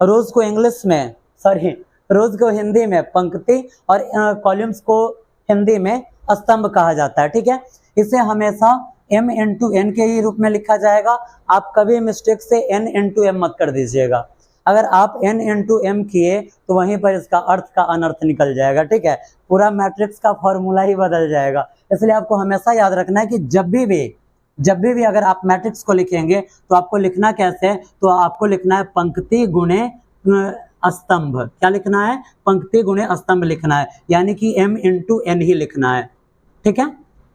रोज को इंग्लिश में, सॉरी, रोज को हिंदी में पंक्ति और कॉलम्स को हिंदी में स्तंभ कहा जाता है। ठीक है, इसे हमेशा m इंटू n के ही रूप में लिखा जाएगा। आप कभी मिस्टेक से n इंटू m मत कर दीजिएगा। अगर आप n इंटू m किए तो वहीं पर इसका अर्थ का अनर्थ निकल जाएगा। ठीक है, पूरा मैट्रिक्स का फॉर्मूला ही बदल जाएगा। इसलिए आपको हमेशा याद रखना है कि जब भी अगर आप मैट्रिक्स को लिखेंगे तो आपको लिखना कैसे है, तो आपको लिखना है पंक्ति गुणे स्तंभ। क्या लिखना है? पंक्ति गुणे स्तंभ लिखना है, यानी कि m इंटू n ही लिखना है। ठीक है,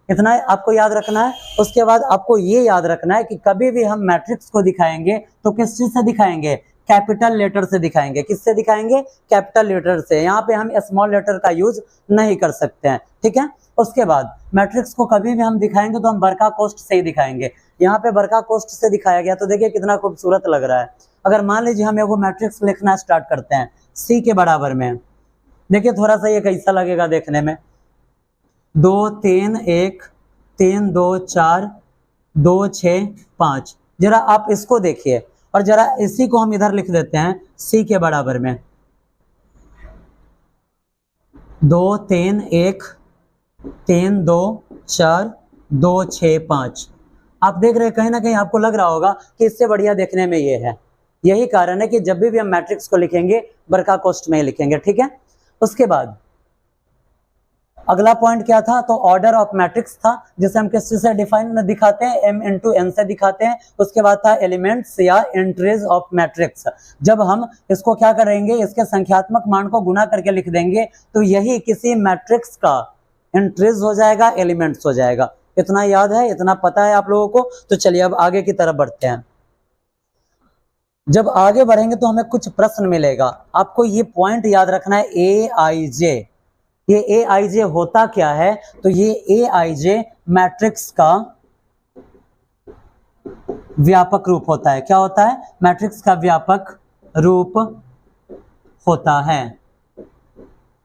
इतना आपको याद रखना है। उसके बाद आपको ये याद रखना है कि कभी भी हम मैट्रिक्स को दिखाएंगे तो किस चीज से दिखाएंगे? कैपिटल लेटर से दिखाएंगे। किससे दिखाएंगे? कैपिटल लेटर से। यहाँ पे हम स्मॉल लेटर का यूज नहीं कर सकते हैं। ठीक है, उसके बाद मैट्रिक्स को कभी भी हम दिखाएंगे तो हम बरका कोष्ठ से ही दिखाएंगे। यहाँ पे बरका कोष्ठ से दिखाया गया तो देखिए कितना खूबसूरत लग रहा है। अगर मान लीजिए हम एगो मैट्रिक्स लिखना स्टार्ट करते हैं C के बराबर में, देखिए थोड़ा सा ये कैसा लगेगा देखने में, 2 3 1 3 2 4 2 6 5। जरा आप इसको देखिए और जरा इसी को हम इधर लिख देते हैं C के बराबर में 2 3 1 3 2 4 2 6 5। आप देख रहे हैं कहीं ना कहीं आपको लग रहा होगा कि इससे बढ़िया देखने में ये है। यही कारण है कि जब भी हम मैट्रिक्स को लिखेंगे बरका कोष्ठ में ही लिखेंगे। ठीक है, उसके बाद अगला पॉइंट क्या था? तो ऑर्डर ऑफ मैट्रिक्स था, जिसे हम किस चीज से डिफाइन दिखाते हैं? m इंटू n से दिखाते हैं। उसके बाद था एलिमेंट्स या एंट्रीज ऑफ मैट्रिक्स। जब हम इसको क्या करेंगे, इसके संख्यात्मक मान को गुना करके लिख देंगे तो यही किसी मैट्रिक्स का एंट्रीज हो जाएगा, एलिमेंट्स हो जाएगा। इतना याद है, इतना पता है आप लोगों को? तो चलिए अब आगे की तरफ बढ़ते हैं। जब आगे बढ़ेंगे तो हमें कुछ प्रश्न मिलेगा। आपको ये पॉइंट याद रखना है, AIJ। ये AIJ होता क्या है? तो ये AIJ मैट्रिक्स का व्यापक रूप होता है। क्या होता है? मैट्रिक्स का व्यापक रूप होता है।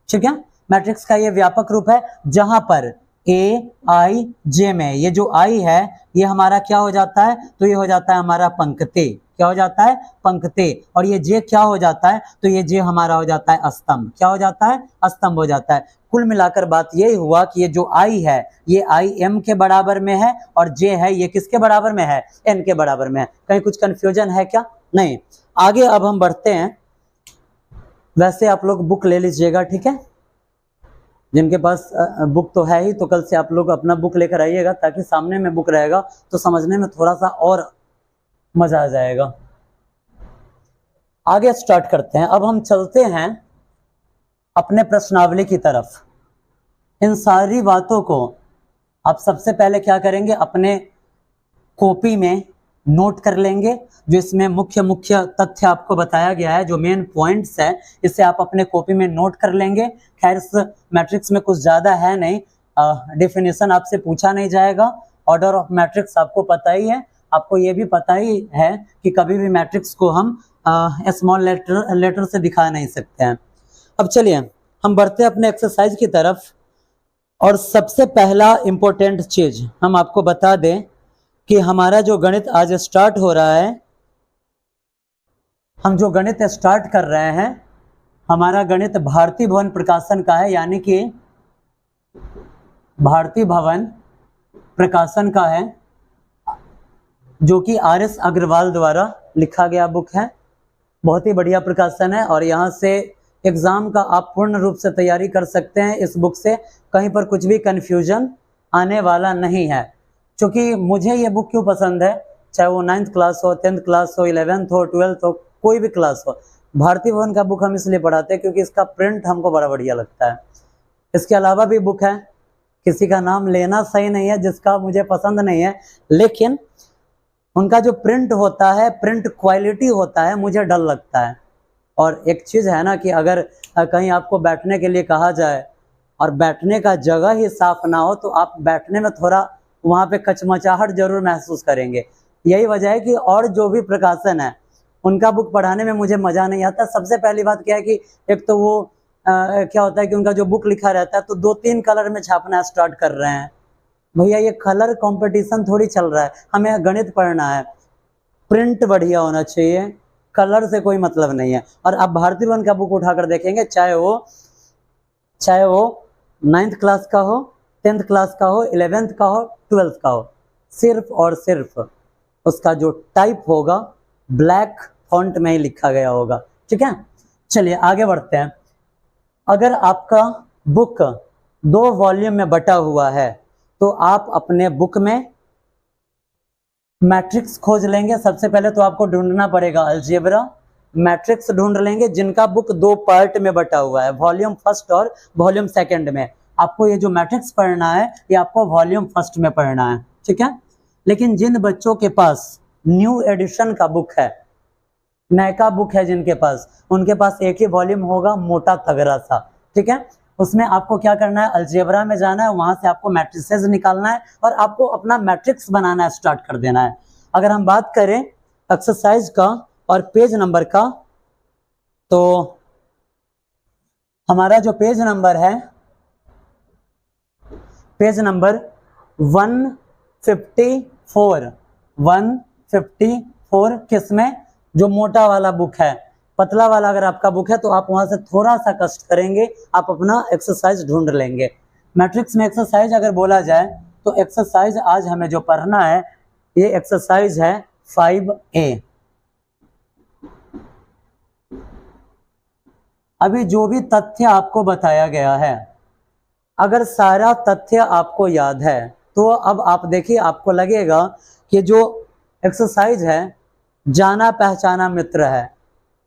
ठीक है, मैट्रिक्स का ये व्यापक रूप है जहां पर AIJ में ये जो I है ये हमारा क्या हो जाता है? तो ये हो जाता है हमारा पंक्ति। क्या हो जाता है? पंक्ति। और ये J क्या हो जाता है? तो ये J हमारा हो जाता है स्तंभ। क्या हो जाता है? स्तंभ हो जाता है। कुल मिलाकर बात यही हुआ कि ये जो I है ये I M के बराबर में है और J है ये किसके बराबर में है? N के बराबर में है। कहीं कुछ कंफ्यूजन है क्या? नहीं। आगे अब हम बढ़ते हैं। वैसे आप लोग बुक ले लीजिएगा। ठीक है, जिनके पास बुक तो है ही तो कल से आप लोग अपना बुक लेकर आइएगा, ताकि सामने में बुक रहेगा तो समझने में थोड़ा सा और मजा आ जाएगा। आगे स्टार्ट करते हैं। अब हम चलते हैं अपने प्रश्नावली की तरफ। इन सारी बातों को आप सबसे पहले क्या करेंगे, अपने कॉपी में नोट कर लेंगे। जो इसमें मुख्य तथ्य आपको बताया गया है, जो मेन पॉइंट्स है, इसे आप अपने कॉपी में नोट कर लेंगे। खैर इस मैट्रिक्स में कुछ ज़्यादा है नहीं, डेफिनेशन आपसे पूछा नहीं जाएगा। ऑर्डर ऑफ मैट्रिक्स आपको पता ही है। आपको ये भी पता ही है कि कभी भी मैट्रिक्स को हम स्मॉल लेटर से दिखा नहीं सकते हैं। अब चलिए हम बढ़ते हैं अपने एक्सरसाइज की तरफ। और सबसे पहला इम्पोर्टेंट चीज हम आपको बता दें कि हमारा जो गणित आज स्टार्ट हो रहा है, हम जो गणित स्टार्ट कर रहे हैं, हमारा गणित भारती भवन प्रकाशन का है, यानी कि भारती भवन प्रकाशन का है, जो कि RS अग्रवाल द्वारा लिखा गया बुक है। बहुत ही बढ़िया प्रकाशन है और यहाँ से एग्जाम का आप पूर्ण रूप से तैयारी कर सकते हैं। इस बुक से कहीं पर कुछ भी कन्फ्यूजन आने वाला नहीं है। क्योंकि मुझे ये बुक क्यों पसंद है, चाहे वो 9th क्लास हो, 10th क्लास हो, 11th हो, 12th हो, कोई भी क्लास हो, भारती भवन का बुक हम इसलिए पढ़ाते हैं क्योंकि इसका प्रिंट हमको बड़ा बढ़िया लगता है। इसके अलावा भी बुक है, किसी का नाम लेना सही नहीं है जिसका मुझे पसंद नहीं है, लेकिन उनका जो प्रिंट होता है, प्रिंट क्वालिटी होता है, मुझे डर लगता है। और एक चीज़ है ना कि अगर कहीं आपको बैठने के लिए कहा जाए और बैठने का जगह ही साफ ना हो तो आप बैठने में थोड़ा वहाँ पे कचमचाहट जरूर महसूस करेंगे। यही वजह है कि और जो भी प्रकाशन है उनका बुक पढ़ाने में मुझे मज़ा नहीं आता। सबसे पहली बात क्या है कि एक तो वो क्या होता है कि उनका जो बुक लिखा रहता है तो 2-3 कलर में छापना स्टार्ट कर रहे हैं। भैया ये कलर कंपटीशन थोड़ी चल रहा है, हमें गणित पढ़ना है, प्रिंट बढ़िया होना चाहिए, कलर से कोई मतलब नहीं है। और आप भारती भवन का बुक उठाकर देखेंगे, चाहे वो 9th क्लास का हो, 10th क्लास का हो, 11th का हो, 12th का हो, सिर्फ और सिर्फ उसका जो टाइप होगा ब्लैक फॉन्ट में ही लिखा गया होगा। ठीक है, चलिए आगे बढ़ते हैं। अगर आपका बुक 2 वॉल्यूम में बटा हुआ है तो आप अपने बुक में मैट्रिक्स खोज लेंगे। सबसे पहले तो आपको ढूंढना पड़ेगा अलजेब्रा, मैट्रिक्स ढूंढ लेंगे जिनका बुक 2 पार्ट में बटा हुआ है, वॉल्यूम 1 और वॉल्यूम 2 में। आपको ये जो मैट्रिक्स पढ़ना है ये आपको वॉल्यूम 1 में पढ़ना है। ठीक है, लेकिन जिन बच्चों के पास न्यू एडिशन का बुक है, नयका बुक है जिनके पास, उनके पास एक ही वॉल्यूम होगा, मोटा तगड़ा सा। ठीक है, उसमें आपको क्या करना है, अलजेब्रा में जाना है, वहां से आपको मैट्रिसेस निकालना है और आपको अपना मैट्रिक्स बनाना स्टार्ट कर देना है। अगर हम बात करें एक्सरसाइज का और पेज नंबर का, तो हमारा जो पेज नंबर है, पेज नंबर 154 किसमें, जो मोटा वाला बुक है। पतला वाला अगर आपका बुक है तो आप वहां से थोड़ा सा कष्ट करेंगे, आप अपना एक्सरसाइज ढूंढ लेंगे। मैट्रिक्स में एक्सरसाइज अगर बोला जाए तो एक्सरसाइज आज हमें जो पढ़ना है ये एक्सरसाइज है 5A। अभी जो भी तथ्य आपको बताया गया है, अगर सारा तथ्य आपको याद है तो अब आप देखिए, आपको लगेगा कि जो एक्सरसाइज है जाना पहचाना मित्र है।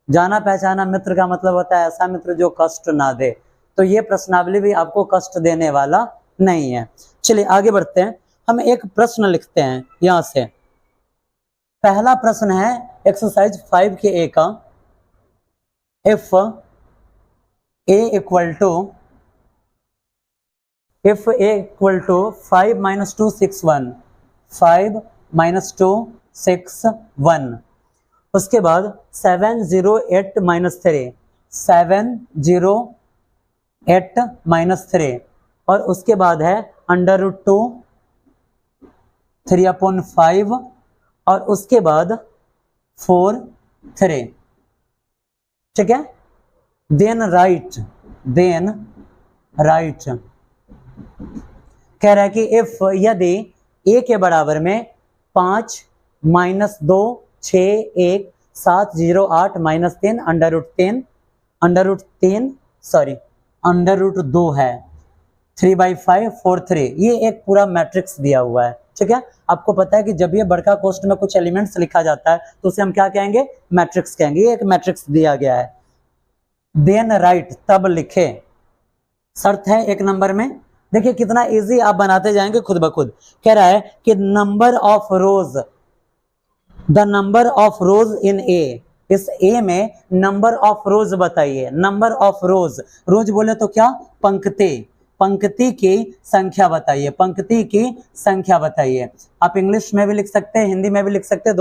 जाना पहचाना मित्र का मतलब होता है ऐसा मित्र जो कष्ट ना दे, तो ये प्रश्नावली भी आपको कष्ट देने वाला नहीं है। चलिए आगे बढ़ते हैं, हम एक प्रश्न लिखते हैं यहां से। पहला प्रश्न है एक्सरसाइज 5A का, इफ A इक्वल टू 5 - 2 6 1, 5 - 2 6 1, उसके बाद 708 - 3, 708 - 3, और उसके बाद है √2 3/5, और उसके बाद 4 3। ठीक है, देन राइट कह रहा है कि इफ यदि a के बराबर में 5 - 2 6 1 7 0 8 - 3 √2 है, 3/5 4 3, ये एक पूरा मैट्रिक्स दिया हुआ है। ठीक है, आपको पता है कि जब ये बड़का कोष्ठ में कुछ एलिमेंट्स लिखा जाता है तो उसे हम क्या कहेंगे, मैट्रिक्स कहेंगे। ये एक मैट्रिक्स दिया गया है। देन राइट, तब लिखे, शर्त है 1 नंबर में। देखिए कितना इजी आप बनाते जाएंगे खुद ब खुद। कह रहा है कि number of rows, the number of rows in A, इस ए में नंबर ऑफ रोज बताइए। नंबर ऑफ रोज, रोज बोले तो क्या, पंक्ति, पंक्ति की संख्या बताइए, पंक्ति की संख्या बताइए। आप इंग्लिश में भी लिख सकते हैं, हिंदी में भी लिख सकते हैं,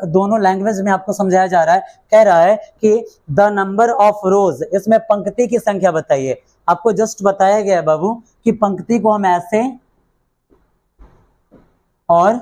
दोनों लैंग्वेज में आपको समझाया जा रहा है। कह रहा है कि द नंबर ऑफ रोज, इसमें पंक्ति की संख्या बताइए। आपको जस्ट बताया गया बाबू कि पंक्ति को हम ऐसे और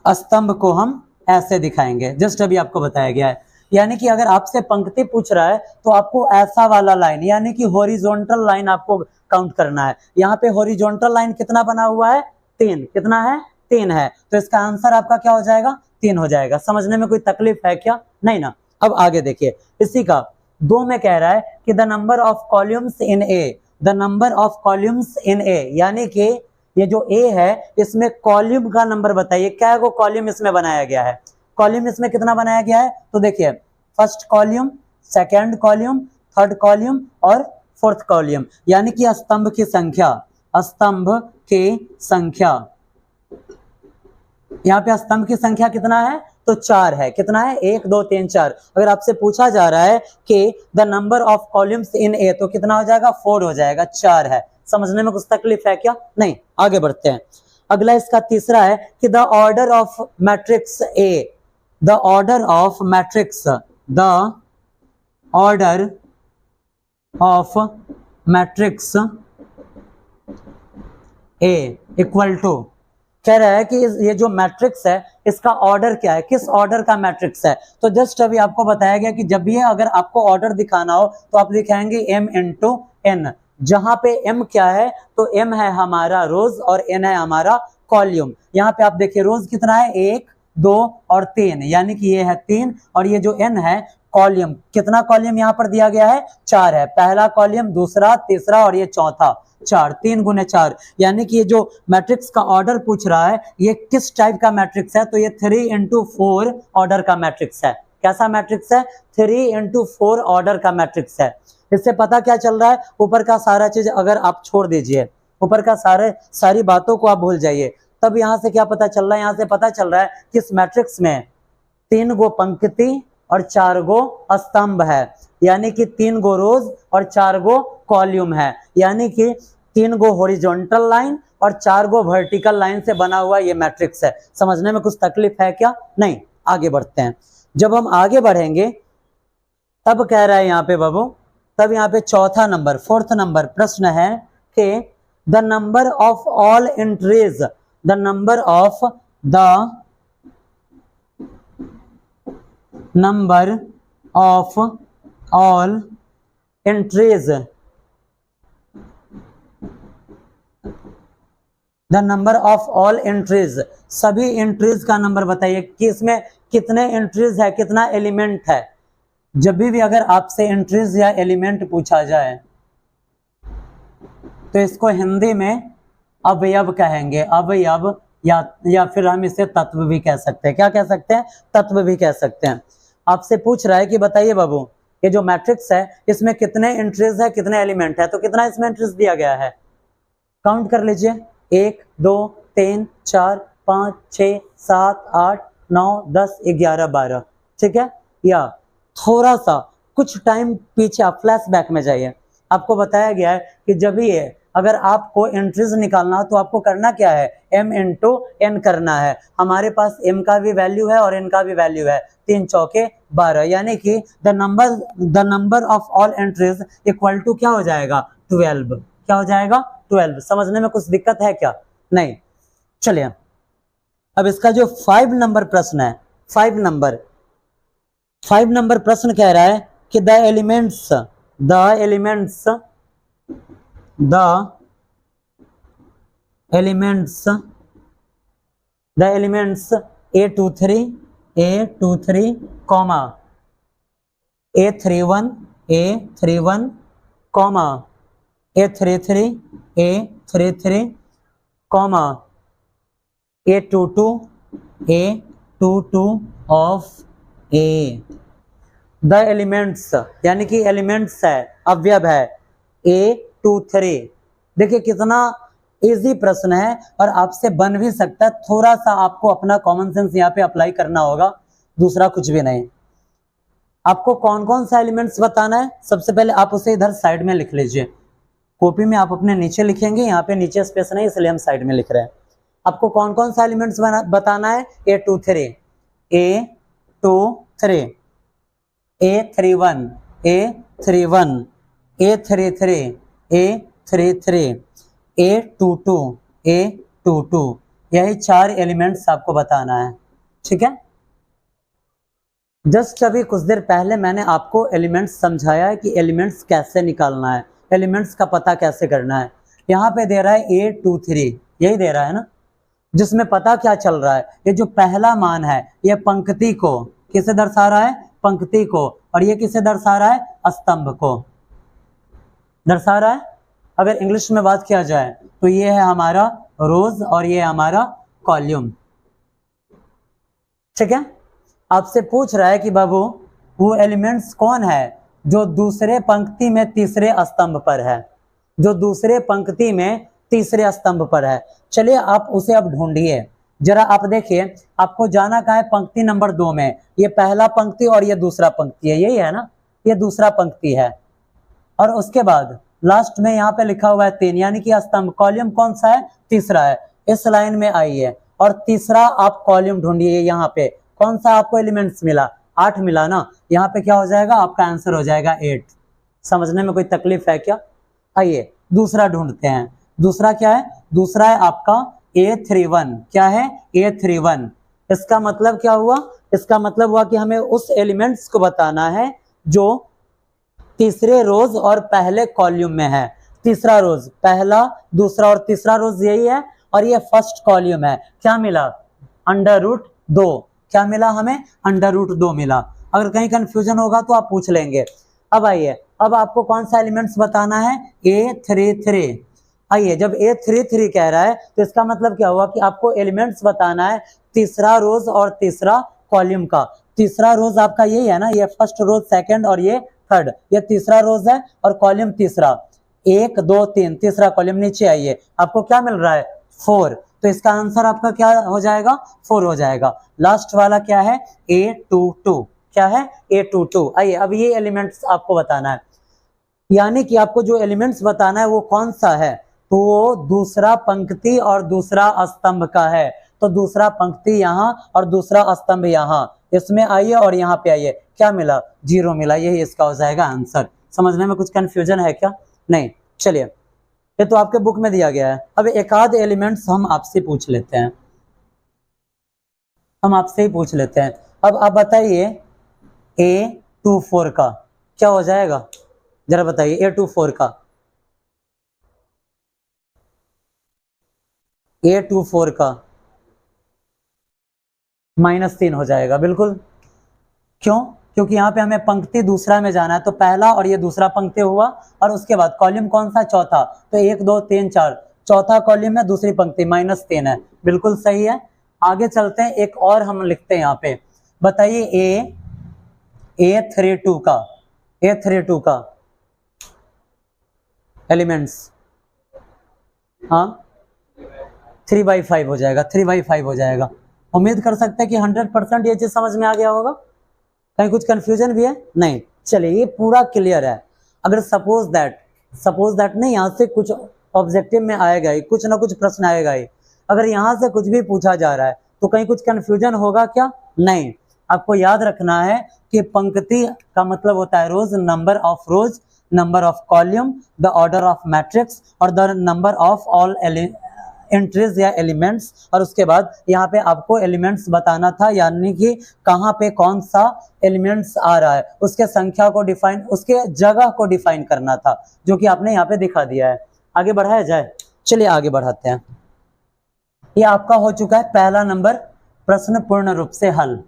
स्तंभ को हम ऐसे दिखाएंगे, जस्ट अभी आपको बताया गया है। यानी कि अगर आपसे पंक्ति पूछ रहा है तो आपको ऐसा वाला लाइन, यानी कि हॉरिजॉन्टल लाइन आपको काउंट करना है। यहाँ पे हॉरिजॉन्टल लाइन कितना बना हुआ है, 3, कितना है 3 है, तो इसका आंसर आपका क्या हो जाएगा 3 हो जाएगा। समझने में कोई तकलीफ है क्या? नहीं ना। अब आगे देखिए, इसी का 2 में कह रहा है कि the number of columns in A, the number of columns in A, यानी कि ये जो ए है इसमें कॉलम का नंबर बताइए, क्या को कॉलम इसमें बनाया गया है, कॉलम इसमें कितना बनाया गया है, तो देखिए first column, second column, third column और फोर्थ कॉलम, यानी कि स्तंभ की संख्या, स्तंभ की संख्या, यहाँ पे स्तंभ की संख्या कितना है, तो 4 है। कितना है 1 2 3 4। अगर आपसे पूछा जा रहा है कि the number of columns in A, तो कितना हो जाएगा 4 हो जाएगा, 4 है। समझने में कुछ तकलीफ है क्या? नहीं। आगे बढ़ते हैं। अगला इसका तीसरा है कि the order of matrix A, the order of matrix, the order of matrix A equal to, कह रहा है कि ये जो मैट्रिक्स है इसका ऑर्डर क्या है, किस ऑर्डर का मैट्रिक्स है। तो जस्ट अभी आपको बताया गया कि जब भी अगर आपको ऑर्डर दिखाना हो तो आप दिखाएंगे m इंटू n, जहां पे m क्या है, तो m है हमारा रोज और n है हमारा कॉलम। यहाँ पे आप देखिए रोज कितना है 1 2 और 3, यानी कि ये है 3, और ये जो n है कॉलम, कितना कॉलम यहाँ पर दिया गया है 4 है, पहला कॉलम, दूसरा, तीसरा और ये चौथा, 4, 3 गुने 4, यानी कि ये जो मैट्रिक्स का ऑर्डर पूछ रहा है ये किस टाइप का मैट्रिक्स है, तो ये 3 इंटू 4 ऑर्डर का मैट्रिक्स है। कैसा मैट्रिक्स है? 3 इंटू 4 ऑर्डर का मैट्रिक्स है। इससे पता क्या चल रहा है, ऊपर का सारा चीज अगर आप छोड़ दीजिए, ऊपर का सारी बातों को आप भूल जाइए, तब यहाँ से क्या पता चल रहा है, यहाँ से पता चल रहा है कि इस मैट्रिक्स में 3 गो पंक्ति और 4 गो स्तंभ है, यानी कि 3 गो रोज और 4 गो कॉलम है, यानी कि 3 गो हॉरिजॉन्टल लाइन और 4 गो वर्टिकल लाइन से बना हुआ ये मैट्रिक्स है। समझने में कुछ तकलीफ है क्या? नहीं। आगे बढ़ते हैं। जब हम आगे बढ़ेंगे तब कह रहा है यहाँ पे बाबू, तब यहाँ पे चौथा नंबर, फोर्थ नंबर प्रश्न है कि the number of all entries, the number of the number of all entries, the number of all entries, सभी एंट्रीज का नंबर बताइए कि इसमें कितने एंट्रीज है, कितना एलिमेंट है। जब भी अगर आपसे एंट्रीज या एलिमेंट पूछा जाए तो इसको हिंदी में अवयव कहेंगे, अवयव, या फिर हम इसे तत्व भी कह सकते हैं। क्या कह सकते हैं? तत्व भी कह सकते हैं। आपसे पूछ रहा है कि बताइए बाबू ये जो मैट्रिक्स है इसमें कितने एंट्रीज है, कितने एलिमेंट है, तो कितना इसमें एंट्रीज दिया गया है, काउंट कर लीजिए, 1 2 3 4 5 6 7 8 9 10 11 12, ठीक है। या थोड़ा सा कुछ टाइम पीछे आप फ्लैशबैक में जाइए, आपको बताया गया है कि जब ये अगर आपको एंट्रीज निकालना हो तो आपको करना क्या है, m इंटू n करना है। हमारे पास m का भी वैल्यू है और n का भी वैल्यू है, 3 चौके 12, यानी कि the number of all entries equal to क्या हो जाएगा 12, क्या हो जाएगा 12। समझने में कुछ दिक्कत है क्या? नहीं। चलिए अब इसका जो 5 नंबर प्रश्न है, 5 नंबर प्रश्न कह रहा है कि the elements A23 comma A31 comma A33 comma A22 of A। The elements यानी कि एलिमेंट्स है, अवयव है A23। देखिए कितना इजी प्रश्न है और आपसे बन भी सकता है, थोड़ा सा आपको अपना कॉमन सेंस यहाँ पे अप्लाई करना होगा, दूसरा कुछ भी नहीं। आपको कौन कौन सा एलिमेंट्स बताना है, सबसे पहले आप उसे इधर साइड में लिख लीजिए, कॉपी में आप अपने नीचे लिखेंगे, यहाँ पे नीचे स्पेस नहीं इसलिए हम साइड में लिख रहे हैं। आपको कौन कौन सा एलिमेंट्स बताना है, A23 A31 A33 A22 यही 4 एलिमेंट्स आपको बताना है, ठीक है। जस्ट अभी कुछ देर पहले मैंने आपको एलिमेंट्स समझाया है कि एलिमेंट्स कैसे निकालना है, एलिमेंट्स का पता कैसे करना है। यहाँ पे दे रहा है A23, यही दे रहा है ना, जिसमें पता क्या चल रहा है, ये जो पहला मान है ये पंक्ति को किसे दर्शा रहा है, पंक्ति को, और ये किसे दर्शा रहा है, स्तंभ को दर्शा रहा है। अगर इंग्लिश में बात किया जाए तो ये है हमारा रोज और ये हमारा कॉलम, ठीक है। आपसे पूछ रहा है कि बाबू वो एलिमेंट्स कौन है जो दूसरे पंक्ति में तीसरे स्तंभ पर है, जो दूसरे पंक्ति में तीसरे स्तंभ पर है। चलिए आप उसे अब ढूंढिए जरा। आप देखिए आपको जाना कहाँ है, पंक्ति नंबर 2 में। ये पहला पंक्ति और ये दूसरा पंक्ति है, यही है ना, ये दूसरा पंक्ति है। और उसके बाद लास्ट में यहाँ पे लिखा हुआ है 3, यानी कि स्तंभ, कॉलम कौन सा है, तीसरा है। इस लाइन में आइए और तीसरा आप कॉलम ढूंढिए। यहाँ पे कौन सा आपको एलिमेंट्स मिला, 8 मिला ना। यहाँ पे क्या हो जाएगा, आपका आंसर हो जाएगा 8। समझने में कोई तकलीफ है क्या? आइए दूसरा ढूंढते हैं। दूसरा क्या है, दूसरा है आपका A31। क्या है, A31। इसका मतलब क्या हुआ, इसका मतलब हुआ कि हमें उस एलिमेंट्स को बताना है जो तीसरे रोज और पहले कॉलम में है। तीसरा रोज, पहला दूसरा और तीसरा रोज यही है, और ये फर्स्ट कॉलम है। क्या मिला, √2। क्या मिला हमें, √2 मिला। अगर कहीं कंफ्यूजन होगा तो आप पूछ लेंगे। अब आइए, अब आपको कौन सा एलिमेंट्स बताना है, A33। आइए, जब A33 कह रहा है तो इसका मतलब क्या हुआ कि आपको एलिमेंट्स बताना है तीसरा रोज और तीसरा कॉलम का। तीसरा रोज आपका यही है ना, ये फर्स्ट रोज, सेकंड और ये थर्ड, ये तीसरा रोज है और कॉलम तीसरा, 1 2 3, तीसरा कॉलम। नीचे आइए, आपको क्या मिल रहा है, 4। तो इसका आंसर आपका क्या हो जाएगा, 4 हो जाएगा। लास्ट वाला क्या है, A22। क्या है, A22। आइए अब ये एलिमेंट्स आपको बताना है, यानी कि आपको जो एलिमेंट्स बताना है वो कौन सा है, तो वो दूसरा पंक्ति और दूसरा स्तंभ का है। तो दूसरा पंक्ति यहाँ और दूसरा स्तंभ यहाँ, इसमें आइए और यहाँ पे आइए। क्या मिला, 0 मिला। यही इसका हो जाएगा आंसर। समझने में कुछ कंफ्यूजन है क्या? नहीं। चलिए, ये तो आपके बुक में दिया गया है। अब एक आध एलिमेंट्स हम आपसे पूछ लेते हैं, हम आपसे ही पूछ लेते हैं। अब आप बताइए A24 का क्या हो जाएगा, जरा बताइए। A24 का, A24 का -3 हो जाएगा, बिल्कुल। क्यों? क्योंकि यहाँ पे हमें पंक्ति दूसरा में जाना है, तो पहला और ये दूसरा पंक्ति हुआ, और उसके बाद कॉलम कौन सा, चौथा। तो 1 2 3 4, चौथा कॉलम में दूसरी पंक्ति, -3 है, बिल्कुल सही है। आगे चलते हैं, एक और हम लिखते हैं यहाँ पे। बताइए A32 का, A32 का एलिमेंट्स, हाँ 3/5 हो जाएगा, 3/5 हो जाएगा। उम्मीद कर सकते हैं कि 100% ये चीज समझ में आ गया होगा। कहीं कुछ कंफ्यूजन भी है? नहीं। चलिए, ये पूरा क्लियर है। अगर सपोज दैट नहीं, यहाँ से कुछ ऑब्जेक्टिव में आएगा ही, कुछ ना कुछ प्रश्न आएगा ही। अगर यहाँ से कुछ भी पूछा जा रहा है तो कहीं कुछ कंफ्यूजन होगा क्या? नहीं। आपको याद रखना है कि पंक्ति का मतलब होता है rows, number of rows, number of column, the order of matrix और the number of all entries या एलिमेंट्स। और उसके बाद यहाँ पे आपको एलिमेंट्स बताना था, यानी कि कहाँ पे कौन सा एलिमेंट्स आ रहा है, उसके संख्या को डिफाइन, उसके जगह को डिफाइन करना था, जो कि आपने यहाँ पे दिखा दिया है। आगे बढ़ाया जाए, चलिए आगे बढ़ाते हैं। ये आपका हो चुका है पहला नंबर प्रश्न पूर्ण रूप से हल।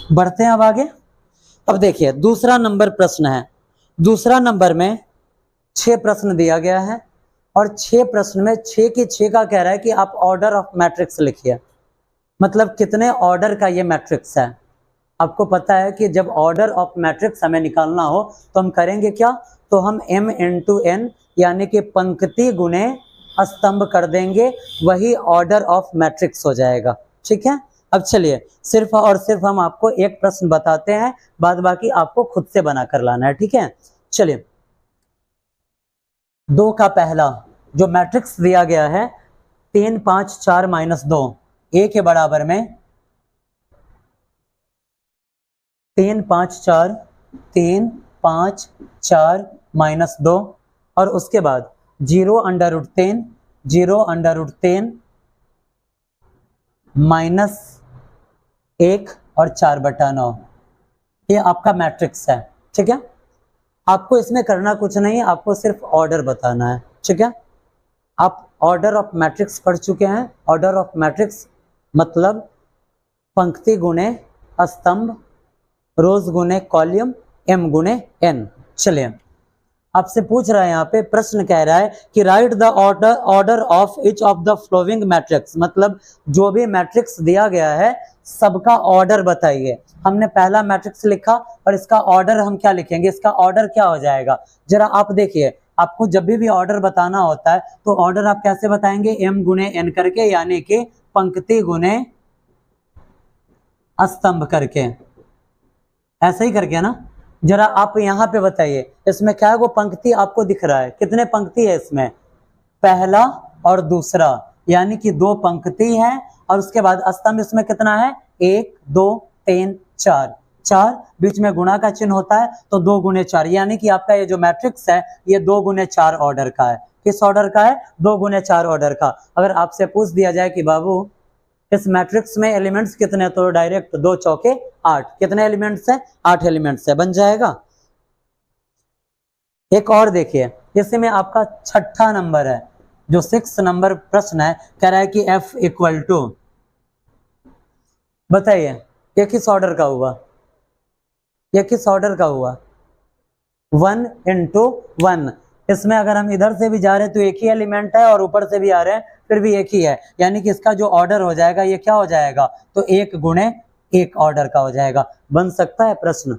बढ़ते हैं अब आगे। अब देखिए दूसरा नंबर प्रश्न है। दूसरा नंबर में 6 प्रश्न दिया गया है, और 6 प्रश्न में 6 की 6 का कह रहा है कि आप ऑर्डर ऑफ मैट्रिक्स लिखिए। मतलब कितने ऑर्डर का ये मैट्रिक्स है। आपको पता है कि जब ऑर्डर ऑफ मैट्रिक्स हमें निकालना हो तो हम करेंगे क्या, तो हम m × n यानी कि पंक्ति गुणे स्तंभ कर देंगे, वही ऑर्डर ऑफ मैट्रिक्स हो जाएगा। ठीक है। अब चलिए, सिर्फ और सिर्फ हम आपको एक प्रश्न बताते हैं, बाद बाकी आपको खुद से बना कर लाना है। ठीक है। चलिए, 2 का पहला जो मैट्रिक्स दिया गया है 3 5 4 -2, a के बराबर में 3 5 4 3 5 4 -2, और उसके बाद 0 √3 0 √3 -, 1 और 4/9, ये आपका मैट्रिक्स है। ठीक है, आपको इसमें करना कुछ नहीं है, आपको सिर्फ ऑर्डर बताना है। ठीक है, आप ऑर्डर ऑफ मैट्रिक्स पढ़ चुके हैं। ऑर्डर ऑफ मैट्रिक्स मतलब पंक्ति गुणे स्तंभ, रोज गुणे कॉलम, m गुणे n। चलिए, आपसे पूछ रहा है, यहाँ पे प्रश्न कह रहा है कि right the order of each of the flowing matrix, मतलब जो भी मैट्रिक्स दिया गया है सबका ऑर्डर बताइए। हमने पहला मैट्रिक्स लिखा और इसका ऑर्डर हम क्या लिखेंगे, इसका ऑर्डर क्या हो जाएगा, जरा आप देखिए। आपको जब भी ऑर्डर बताना होता है तो ऑर्डर आप कैसे बताएंगे, m गुणे n करके, यानी कि पंक्ति गुणे स्तंभ करके, ऐसा ही करके ना। जरा आप यहाँ पे बताइए, इसमें क्या है, वो पंक्ति आपको दिख रहा है, कितने पंक्ति है इसमें, पहला और दूसरा, यानी कि 2 पंक्ति है। और उसके बाद स्तंभ इसमें कितना है, 1 2 3 4, 4 बीच में गुणा का चिन्ह होता है तो 2 गुणे 4, यानी कि आपका ये जो मैट्रिक्स है ये 2 गुणे 4 ऑर्डर का है। किस ऑर्डर का है, 2 गुणे 4 ऑर्डर का। अगर आपसे पूछ दिया जाए कि बाबू इस मैट्रिक्स में एलिमेंट्स कितने, तो डायरेक्ट 2 चौके 8, कितने एलिमेंट्स है, 8 एलिमेंट्स है, बन जाएगा। एक और देखिए, इसमें आपका 6ठा नंबर है, जो 6 नंबर प्रश्न है, कह रहा है कि f इक्वल टू, बताइए ये किस ऑर्डर का हुआ, ये किस ऑर्डर का हुआ, 1 × 1। इसमें अगर हम इधर से भी जा रहे हैं तो एक ही एलिमेंट है और ऊपर से भी आ रहे हैं फिर भी एक ही है, यानी कि इसका जो ऑर्डर हो जाएगा ये क्या हो जाएगा, तो 1 गुणे 1 ऑर्डर का हो जाएगा। बन सकता है प्रश्न।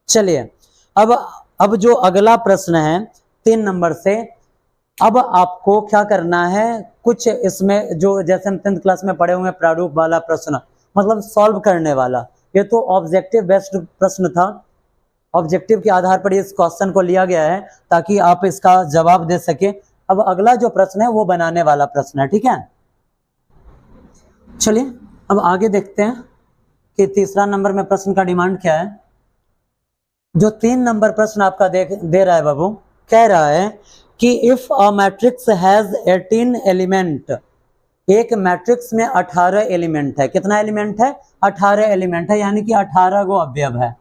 चलिए, अब जो अगला प्रश्न है 3 नंबर से, अब आपको क्या करना है, कुछ इसमें जो जैसे हम 10th क्लास में पढ़े हुए प्रारूप वाला प्रश्न, मतलब सॉल्व करने वाला, ये तो ऑब्जेक्टिव बेस्ड प्रश्न था। ऑब्जेक्टिव के आधार पर इस क्वेश्चन को लिया गया है ताकि आप इसका जवाब दे सके। अब अगला जो प्रश्न है वो बनाने वाला प्रश्न है। ठीक है, चलिए अब आगे देखते हैं कि तीसरा नंबर में प्रश्न का डिमांड क्या है। जो 3 नंबर प्रश्न आपका दे रहा है बाबू, कह रहा है कि if a matrix has 18 element, एक मैट्रिक्स में 18 एलिमेंट है, कितना एलिमेंट है, 18 एलिमेंट है, यानी कि 18 गो अवयव है।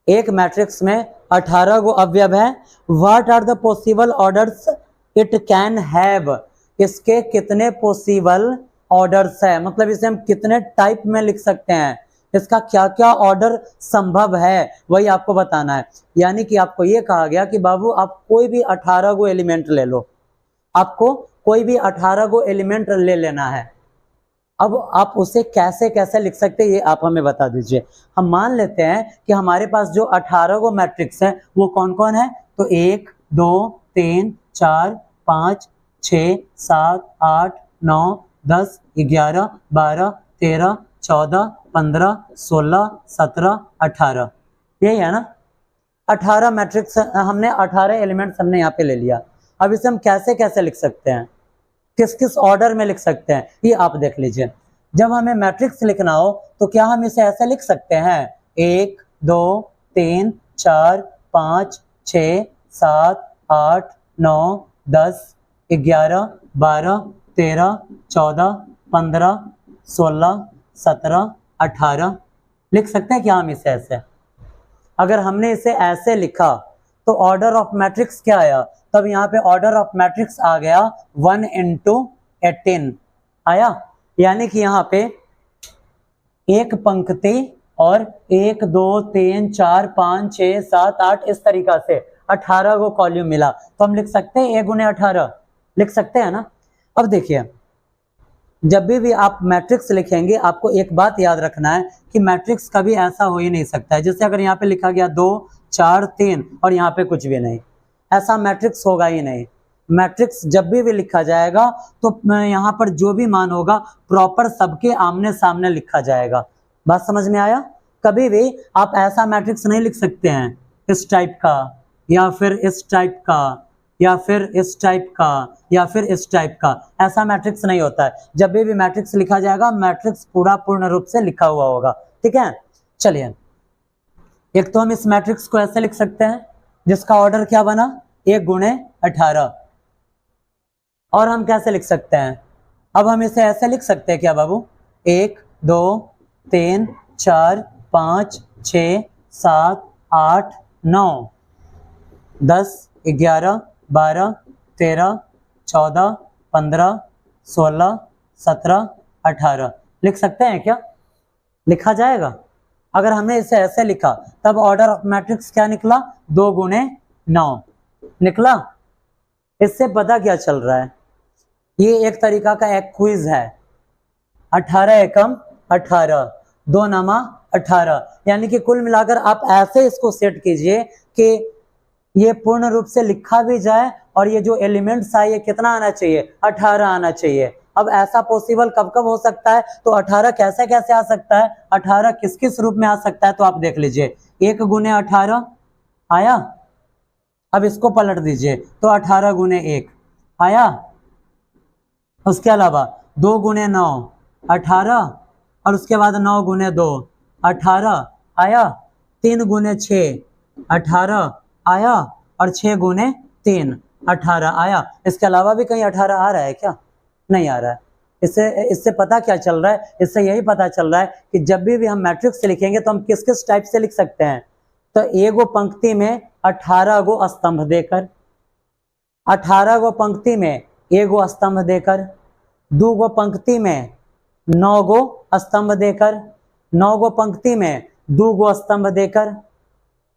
एक मैट्रिक्स में 18 गो अवयव है। What are the possible orders it can have, इसके कितने पॉसिबल ऑर्डर्स है, मतलब इसे हम कितने टाइप में लिख सकते हैं, इसका क्या क्या ऑर्डर संभव है, वही आपको बताना है। यानी कि आपको ये कहा गया कि बाबू आप कोई भी 18 गो एलिमेंट ले लो, आपको कोई भी 18 गो एलिमेंट ले लेना है। अब आप उसे कैसे कैसे लिख सकते हैं ये आप हमें बता दीजिए। हम मान लेते हैं कि हमारे पास जो 18 गो मैट्रिक्स है वो कौन कौन है, तो 1 2 3 4 5 6 7 8 9 10 11 12 13 14 15 16 17 18, यही है ना। 18 मैट्रिक्स हमने, 18 एलिमेंट्स हमने यहाँ पे ले लिया। अब इसे हम कैसे कैसे लिख सकते हैं, किस किस ऑर्डर में लिख सकते हैं, ये आप देख लीजिए। जब हमें मैट्रिक्स लिखना हो तो क्या हम इसे ऐसे लिख सकते हैं, 1 2 3 4 5 6 7 8 9 10 11 12 13 14 15 16 17 18 लिख सकते हैं क्या हम इसे ऐसे। अगर हमने इसे ऐसे लिखा तो ऑर्डर ऑफ मैट्रिक्स क्या आया, तब यहाँ पे ऑर्डर ऑफ मैट्रिक्स आ गया 1 × 18 आया, यानी कि यहाँ पे एक पंक्ति और 1 2 3 4 5 6 7 8 इस तरीका से 18 को कॉलम मिला, तो हम लिख सकते हैं 1 × 18 लिख सकते हैं ना। अब देखिए, जब भी आप मैट्रिक्स लिखेंगे आपको एक बात याद रखना है कि मैट्रिक्स कभी ऐसा हो ही नहीं सकता है, जैसे अगर यहाँ पे लिखा गया 2 4 3 और यहाँ पे कुछ भी नहीं, ऐसा मैट्रिक्स होगा ही नहीं। मैट्रिक्स जब भी लिखा जाएगा तो यहाँ पर जो भी मान होगा प्रॉपर सबके आमने सामने लिखा जाएगा। बात समझ में आया। कभी भी आप ऐसा मैट्रिक्स नहीं लिख सकते हैं इस टाइप का या फिर इस टाइप का या फिर इस टाइप का या फिर इस टाइप का, ऐसा मैट्रिक्स नहीं होता है। जब भी मैट्रिक्स लिखा जाएगा मैट्रिक्स पूरा पूर्ण रूप से लिखा हुआ होगा। ठीक है, चलिए एक तो हम इस मैट्रिक्स को ऐसे लिख सकते हैं जिसका ऑर्डर क्या बना 1 × 18, और हम कैसे लिख सकते हैं, अब हम इसे ऐसे लिख सकते हैं क्या बाबू 1 2 3 4 5 6 7 8 9 10 11 12 13 14 15 16 17 18 लिख सकते हैं क्या? लिखा जाएगा। अगर हमने इसे ऐसे लिखा तब ऑर्डर ऑफ मैट्रिक्स क्या निकला? 2 गुणे 9 निकला। इससे पता क्या चल रहा है? ये एक तरीका का एक क्विज है। 18 एकम 18, 2 नमा 18, यानी कि कुल मिलाकर आप ऐसे इसको सेट कीजिए कि ये पूर्ण रूप से लिखा भी जाए और ये जो एलिमेंट्स आए ये कितना आना चाहिए? 18 आना चाहिए। अब ऐसा पॉसिबल कब कब हो सकता है? तो 18 कैसे कैसे आ सकता है? 18 किस किस रूप में आ सकता है? तो आप देख लीजिए, 1 गुने 18 आया। अब इसको पलट दीजिए तो 18 गुने 1 आया। उसके अलावा 2 गुने 9 18, और उसके बाद 9 गुने 2 18 आया। 3 गुने 6 18 आया, और 6 गुने 3 18 आया। इसके अलावा भी कहीं 18 आ रहा है क्या? नहीं आ रहा है। इससे पता क्या चल रहा है? इससे यही पता चल रहा है कि जब भी हम मैट्रिक्स से लिखेंगे तो हम किस किस टाइप से लिख सकते हैं। तो एगो पंक्ति में 18 गो स्तंभ देकर, 18 गो पंक्ति में एगो स्तंभ देकर, 2 गो पंक्ति में 9 गो स्तंभ देकर, 9 गो पंक्ति में 2 गो स्तंभ देकर,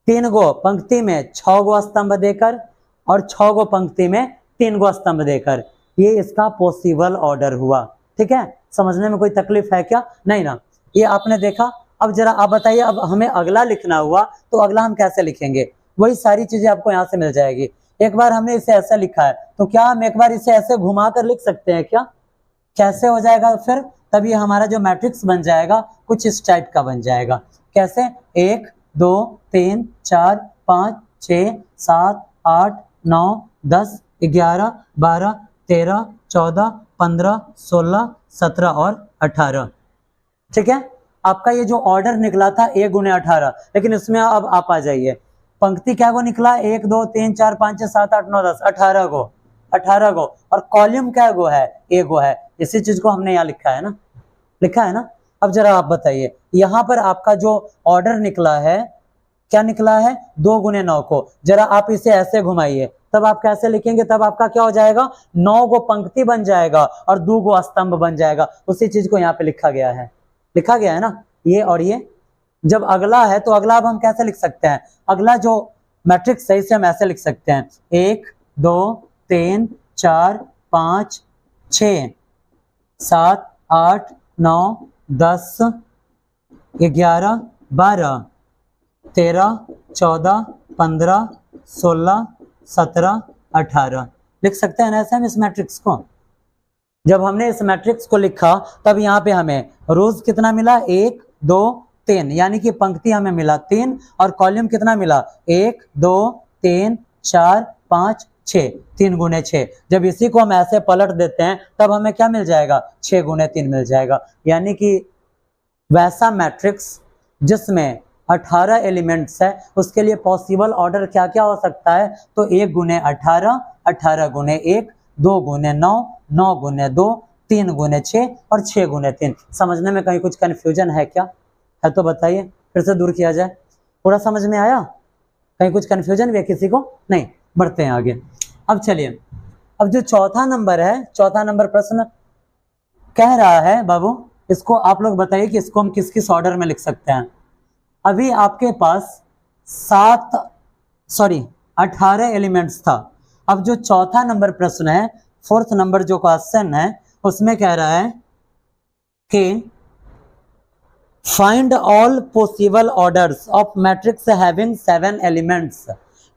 3 गो पंक्ति में 6 गो स्तंभ देकर, और 6 गो पंक्ति में 3 गो स्तंभ देकर। ये इसका पॉसिबल ऑर्डर हुआ। ठीक है, समझने में कोई तकलीफ है क्या? नहीं ना। ये आपने देखा। अब जरा आप बताइए, अब हमें अगला लिखना हुआ तो अगला हम कैसे लिखेंगे? वही सारी चीजें आपको यहाँ से मिल जाएगी। एक बार हमने इसे ऐसे लिखा है तो क्या हम एक बार इसे ऐसे घुमा कर लिख सकते हैं क्या? कैसे हो जाएगा फिर? तभी हमारा जो मैट्रिक्स बन जाएगा कुछ इस टाइप का बन जाएगा। कैसे? 1 2 3 4 5 6 7 8 9 10 11 12 13 14 15 16 17 और 18। ठीक है, आपका ये जो ऑर्डर निकला था 1 गुने 18, लेकिन इसमें अब आप आ जाइए, पंक्ति क्या गो निकला? 1 2 3 4 5 6 7 8 9 10 18 गो, 18 गो। और कॉलम क्या गो है? 1 गो है। इसी चीज को हमने यहाँ लिखा है ना, लिखा है ना। अब जरा आप बताइए, यहाँ पर आपका जो ऑर्डर निकला है क्या निकला है? 2 गुने 9 को। जरा आप इसे ऐसे घुमाइए, तब आप कैसे लिखेंगे? तब आपका क्या हो जाएगा? 9 गो पंक्ति बन जाएगा और 2 गो स्तंभ बन जाएगा। उसी चीज को यहाँ पे लिखा गया है, लिखा गया है ना, ये और ये। जब अगला है तो अगला अब हम कैसे लिख सकते हैं? अगला जो मैट्रिक्स है इसे हम ऐसे लिख सकते हैं, 1 2 3 4 5 6 7 8 9 10 11 12 13 14 15 16 17 18 लिख सकते हैं ना ऐसे हम इस मैट्रिक्स को। जब हमने इस मैट्रिक्स को लिखा तब यहाँ पे हमें रोज कितना मिला? 1 2 3, यानी कि पंक्ति हमें मिला 3 और कॉलम कितना मिला? 1 2 3 4 5 6, 3 गुने 6। जब इसी को हम ऐसे पलट देते हैं तब हमें क्या मिल जाएगा? 6 गुने 3 मिल जाएगा। यानी कि वैसा मैट्रिक्स जिसमें 18 एलिमेंट्स है उसके लिए पॉसिबल ऑर्डर क्या क्या हो सकता है? तो 1 गुने 18, 18 गुने 1, 2 गुने 9, 9 गुने 2, 3 गुने 6 और 6 गुने 3। समझने में कहीं कुछ कन्फ्यूजन है क्या? है तो बताइए, फिर से दूर किया जाए। पूरा समझ में आया? कहीं कुछ कन्फ्यूजन भी है किसी को? नहीं, बढ़ते हैं आगे। अब चलिए, अब जो चौथा नंबर है, चौथा नंबर प्रश्न कह रहा है बाबू, इसको आप लोग बताइए कि इसको हम किस किस ऑर्डर में लिख सकते हैं। अभी आपके पास 18 एलिमेंट्स था। अब जो चौथा नंबर प्रश्न है, फोर्थ नंबर जो क्वेश्चन है, उसमें कह रहा है कि find all possible orders of matrix having 7 elements.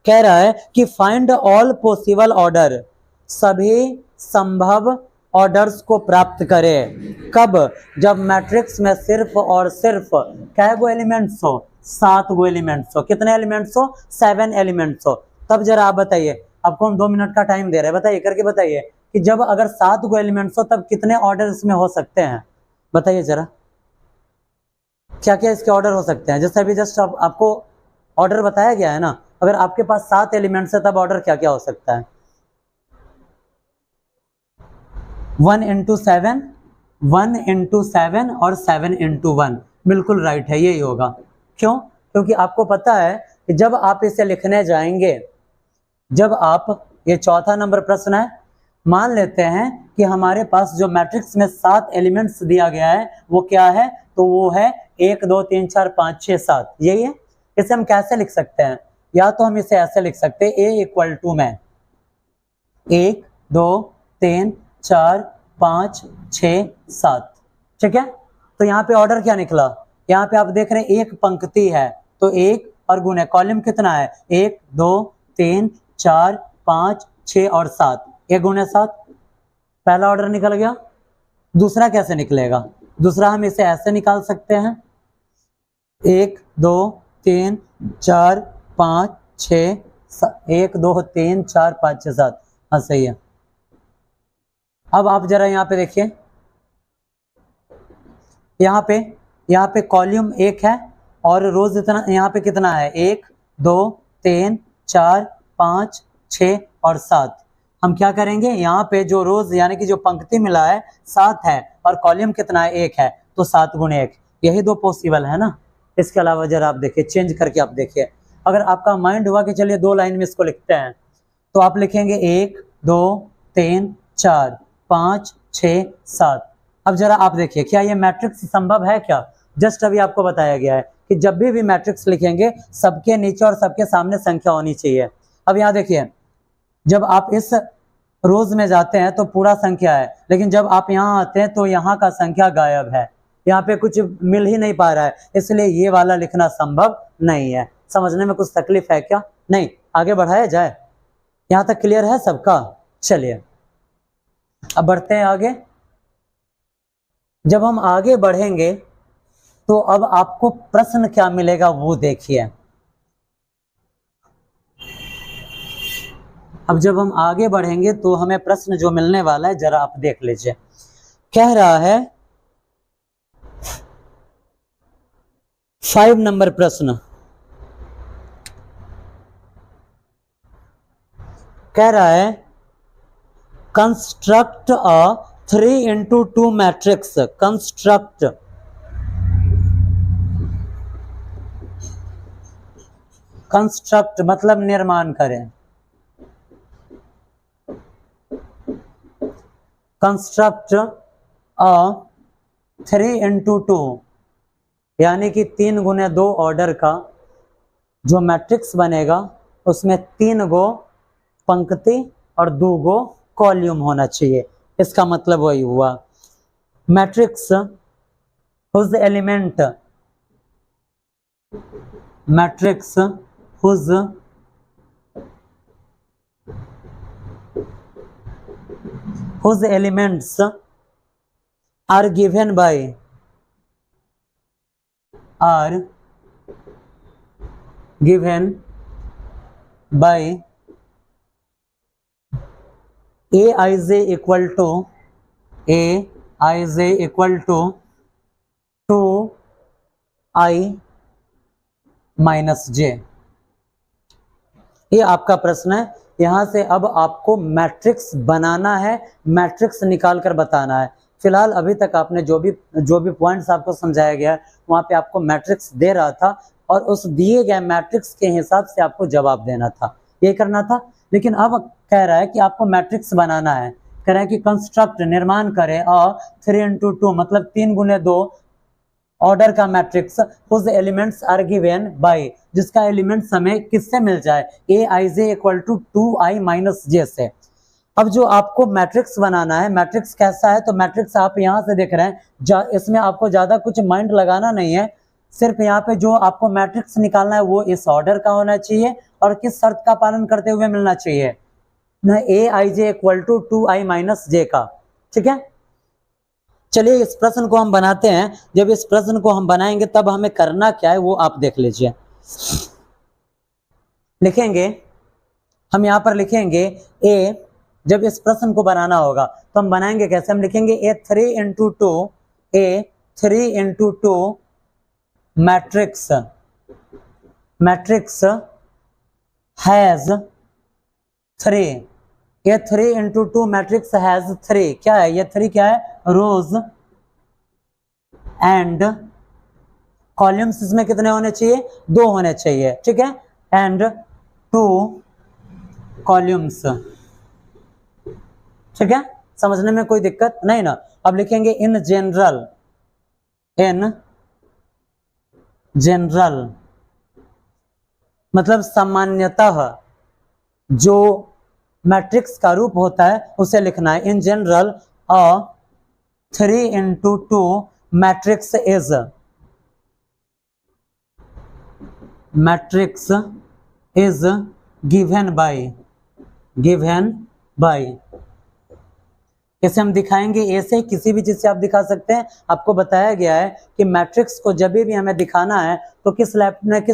कह रहा है कि फाइंड ऑल पॉसिबल ऑर्डर, सभी संभव ऑर्डर्स को प्राप्त करें। कब? जब मैट्रिक्स में सिर्फ और सिर्फ क्या गो एलिमेंट्स हो? 7 गो एलिमेंट्स हो। कितने एलिमेंट्स हो? 7 एलिमेंट्स हो। तब जरा आप बताइए, आपको हम 2 मिनट का टाइम दे रहे हैं, बताइए, करके बताइए कि जब अगर 7 गो एलिमेंट्स हो तब कितने ऑर्डर इसमें हो सकते हैं? बताइए जरा, क्या क्या इसके ऑर्डर हो सकते हैं? जैसे अभी जस्ट आपको ऑर्डर बताया गया है ना, अगर आपके पास 7 एलिमेंट्स है तब ऑर्डर क्या क्या हो सकता है? 1 into 7, 1 into 7 और 7 into 1, बिल्कुल राइट है, यही होगा। क्यों? क्योंकि आपको पता है कि जब आप इसे लिखने जाएंगे, जब आप, ये चौथा नंबर प्रश्न है, मान लेते हैं कि हमारे पास जो मैट्रिक्स में 7 एलिमेंट्स दिया गया है वो क्या है, तो वो है 1 2 3 4 5 6 7, यही है। इसे हम कैसे लिख सकते हैं? या तो हम इसे ऐसे लिख सकते हैं, ए इक्वल टू में 1 2 3 4 5 6 7, ठीक है। तो यहाँ पे ऑर्डर क्या निकला? यहाँ पे आप देख रहे हैं एक पंक्ति है, तो एक और गुणे कॉलम कितना है, 1 2 3 4 5 6 और 7, 1 गुणे 7, पहला ऑर्डर निकल गया। दूसरा कैसे निकलेगा? दूसरा हम इसे ऐसे निकाल सकते हैं, 1 2 3 4 5 6 1 2 3 4 5 6 7, हाँ सही है। अब आप जरा यहाँ पे देखिए, यहाँ पे कॉलम 1 है और रोज इतना, यहाँ पे कितना है, 1 2 3 4 5 6 और 7। हम क्या करेंगे, यहाँ पे जो रोज यानी कि जो पंक्ति मिला है 7 है और कॉलम कितना है, 1 है, तो 7 गुणे 1, यही दो पॉसिबल है ना। इसके अलावा जरा आप देखिए, चेंज करके आप देखिए, अगर आपका माइंड हुआ कि चलिए 2 लाइन में इसको लिखते हैं, तो आप लिखेंगे 1 2 3 4 5 6 7। अब जरा आप देखिए, क्या ये मैट्रिक्स संभव है क्या? जस्ट अभी आपको बताया गया है कि जब भी मैट्रिक्स लिखेंगे सबके नीचे और सबके सामने संख्या होनी चाहिए। अब यहाँ देखिए, जब आप इस रोज में जाते हैं तो पूरा संख्या है, लेकिन जब आप यहाँ आते हैं तो यहाँ का संख्या गायब है, यहाँ पे कुछ मिल ही नहीं पा रहा है, इसलिए ये वाला लिखना संभव नहीं है। समझने में कुछ तकलीफ है क्या? नहीं, आगे बढ़ाया जाए, यहाँ तक क्लियर है सबका? चलिए अब बढ़ते हैं आगे। जब हम आगे बढ़ेंगे तो अब आपको प्रश्न क्या मिलेगा वो देखिए। अब जब हम आगे बढ़ेंगे तो हमें प्रश्न जो मिलने वाला है जरा आप देख लीजिए। कह रहा है 5 नंबर प्रश्न, कह रहा है construct a 3x2 matrix. Construct मतलब निर्माण करें, कंस्ट्रक्ट अ 3x2 यानी कि 3 गुने 2 ऑर्डर का जो मैट्रिक्स बनेगा उसमें 3 गो पंक्ति और 2 गो कॉलम होना चाहिए। इसका मतलब वही हुआ, matrix whose element, matrix whose elements are given by aij equal to 2i minus j. ये आपका प्रश्न है। यहां से अब आपको मैट्रिक्स बनाना है, मैट्रिक्स निकाल कर बताना है। फिलहाल अभी तक आपने जो भी पॉइंट्स आपको समझाया गया वहां पे आपको मैट्रिक्स दे रहा था और उस दिए गए मैट्रिक्स के हिसाब से आपको जवाब देना था, ये करना था। लेकिन अब कह रहा है कि आपको मैट्रिक्स बनाना है, कह रहा है कि कंस्ट्रक्ट निर्माण करें और 3x2 मतलब 3 गुने 2 ऑर्डर का matrix whose elements are given by, जिसका एलिमेंट्स हमें किससे मिल जाए, aij equal to 2i minus j से। अब जो आपको मैट्रिक्स बनाना है, मैट्रिक्स कैसा है, तो मैट्रिक्स आप यहाँ से देख रहे हैं, इसमें आपको ज्यादा कुछ माइंड लगाना नहीं है, सिर्फ यहाँ पे जो आपको मैट्रिक्स निकालना है वो इस ऑर्डर का होना चाहिए और किस शर्त का पालन करते हुए मिलना चाहिए, aij equal to 2i minus j का। ठीक है, चलिए इस प्रश्न को हम बनाते हैं। जब इस प्रश्न को हम बनाएंगे तब हमें करना क्या है वो आप देख लीजिए। लिखेंगे, हम यहाँ पर लिखेंगे a, जब इस प्रश्न को बनाना होगा तो हम बनाएंगे कैसे, हम लिखेंगे a 3x2 मैट्रिक्स हैज 3, ये 3x2 मैट्रिक्स हैज 3, क्या है ये 3, क्या है, रोज एंड कॉलम्स इसमें कितने होने चाहिए, 2 होने चाहिए, ठीक है, एंड 2 कॉलम्स, ठीक है, समझने में कोई दिक्कत नहीं ना। अब लिखेंगे इन जनरल, इन जनरल मतलब सामान्यतः जो मैट्रिक्स का रूप होता है उसे लिखना है। In general a 3x2 matrix is given by, इसे हम दिखाएंगे ए से, किसी भी चीज से आप दिखा सकते हैं। आपको बताया गया है कि मैट्रिक्स को जब भी हमें दिखाना है तो किस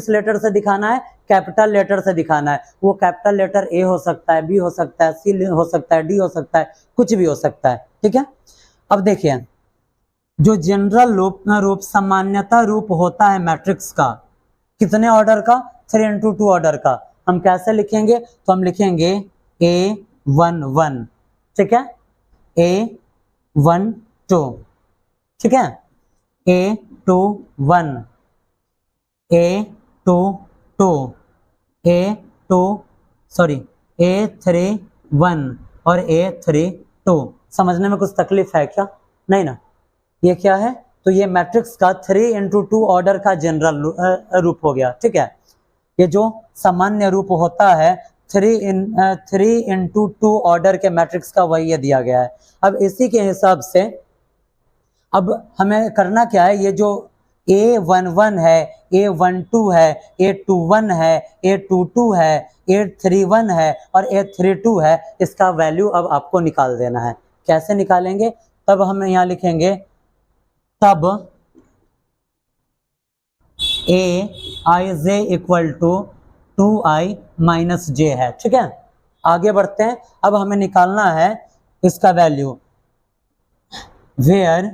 लेटर से दिखाना है, कैपिटल लेटर से दिखाना है। वो कैपिटल लेटर ए हो सकता है, बी हो सकता है, सी हो सकता है, डी हो सकता है, कुछ भी हो सकता है, ठीक है। अब देखिए जो जनरल रूप सामान्यतः रूप होता है मैट्रिक्स का, कितने ऑर्डर का, 3x2 ऑर्डर का। हम कैसे लिखेंगे, तो हम लिखेंगे A11, ठीक है, A12, ठीक है, A21, A22, A31 और A32। समझने में कुछ तकलीफ है क्या, नहीं ना। ये क्या है, तो ये मैट्रिक्स का 3x2 ऑर्डर का जनरल रूप हो गया, ठीक है। ये जो सामान्य रूप होता है 3x2 ऑर्डर के मैट्रिक्स का, वही ये दिया गया है। अब इसी के हिसाब से अब हमें करना क्या है, ये जो A11 है, A12 है, A21 है, A22 है, A31 है और A32 है, इसका वैल्यू अब आपको निकाल देना है। कैसे निकालेंगे, तब हम यहाँ लिखेंगे तब Aij equal to 2i minus j है, ठीक है। आगे बढ़ते हैं, अब हमें निकालना है इसका value, where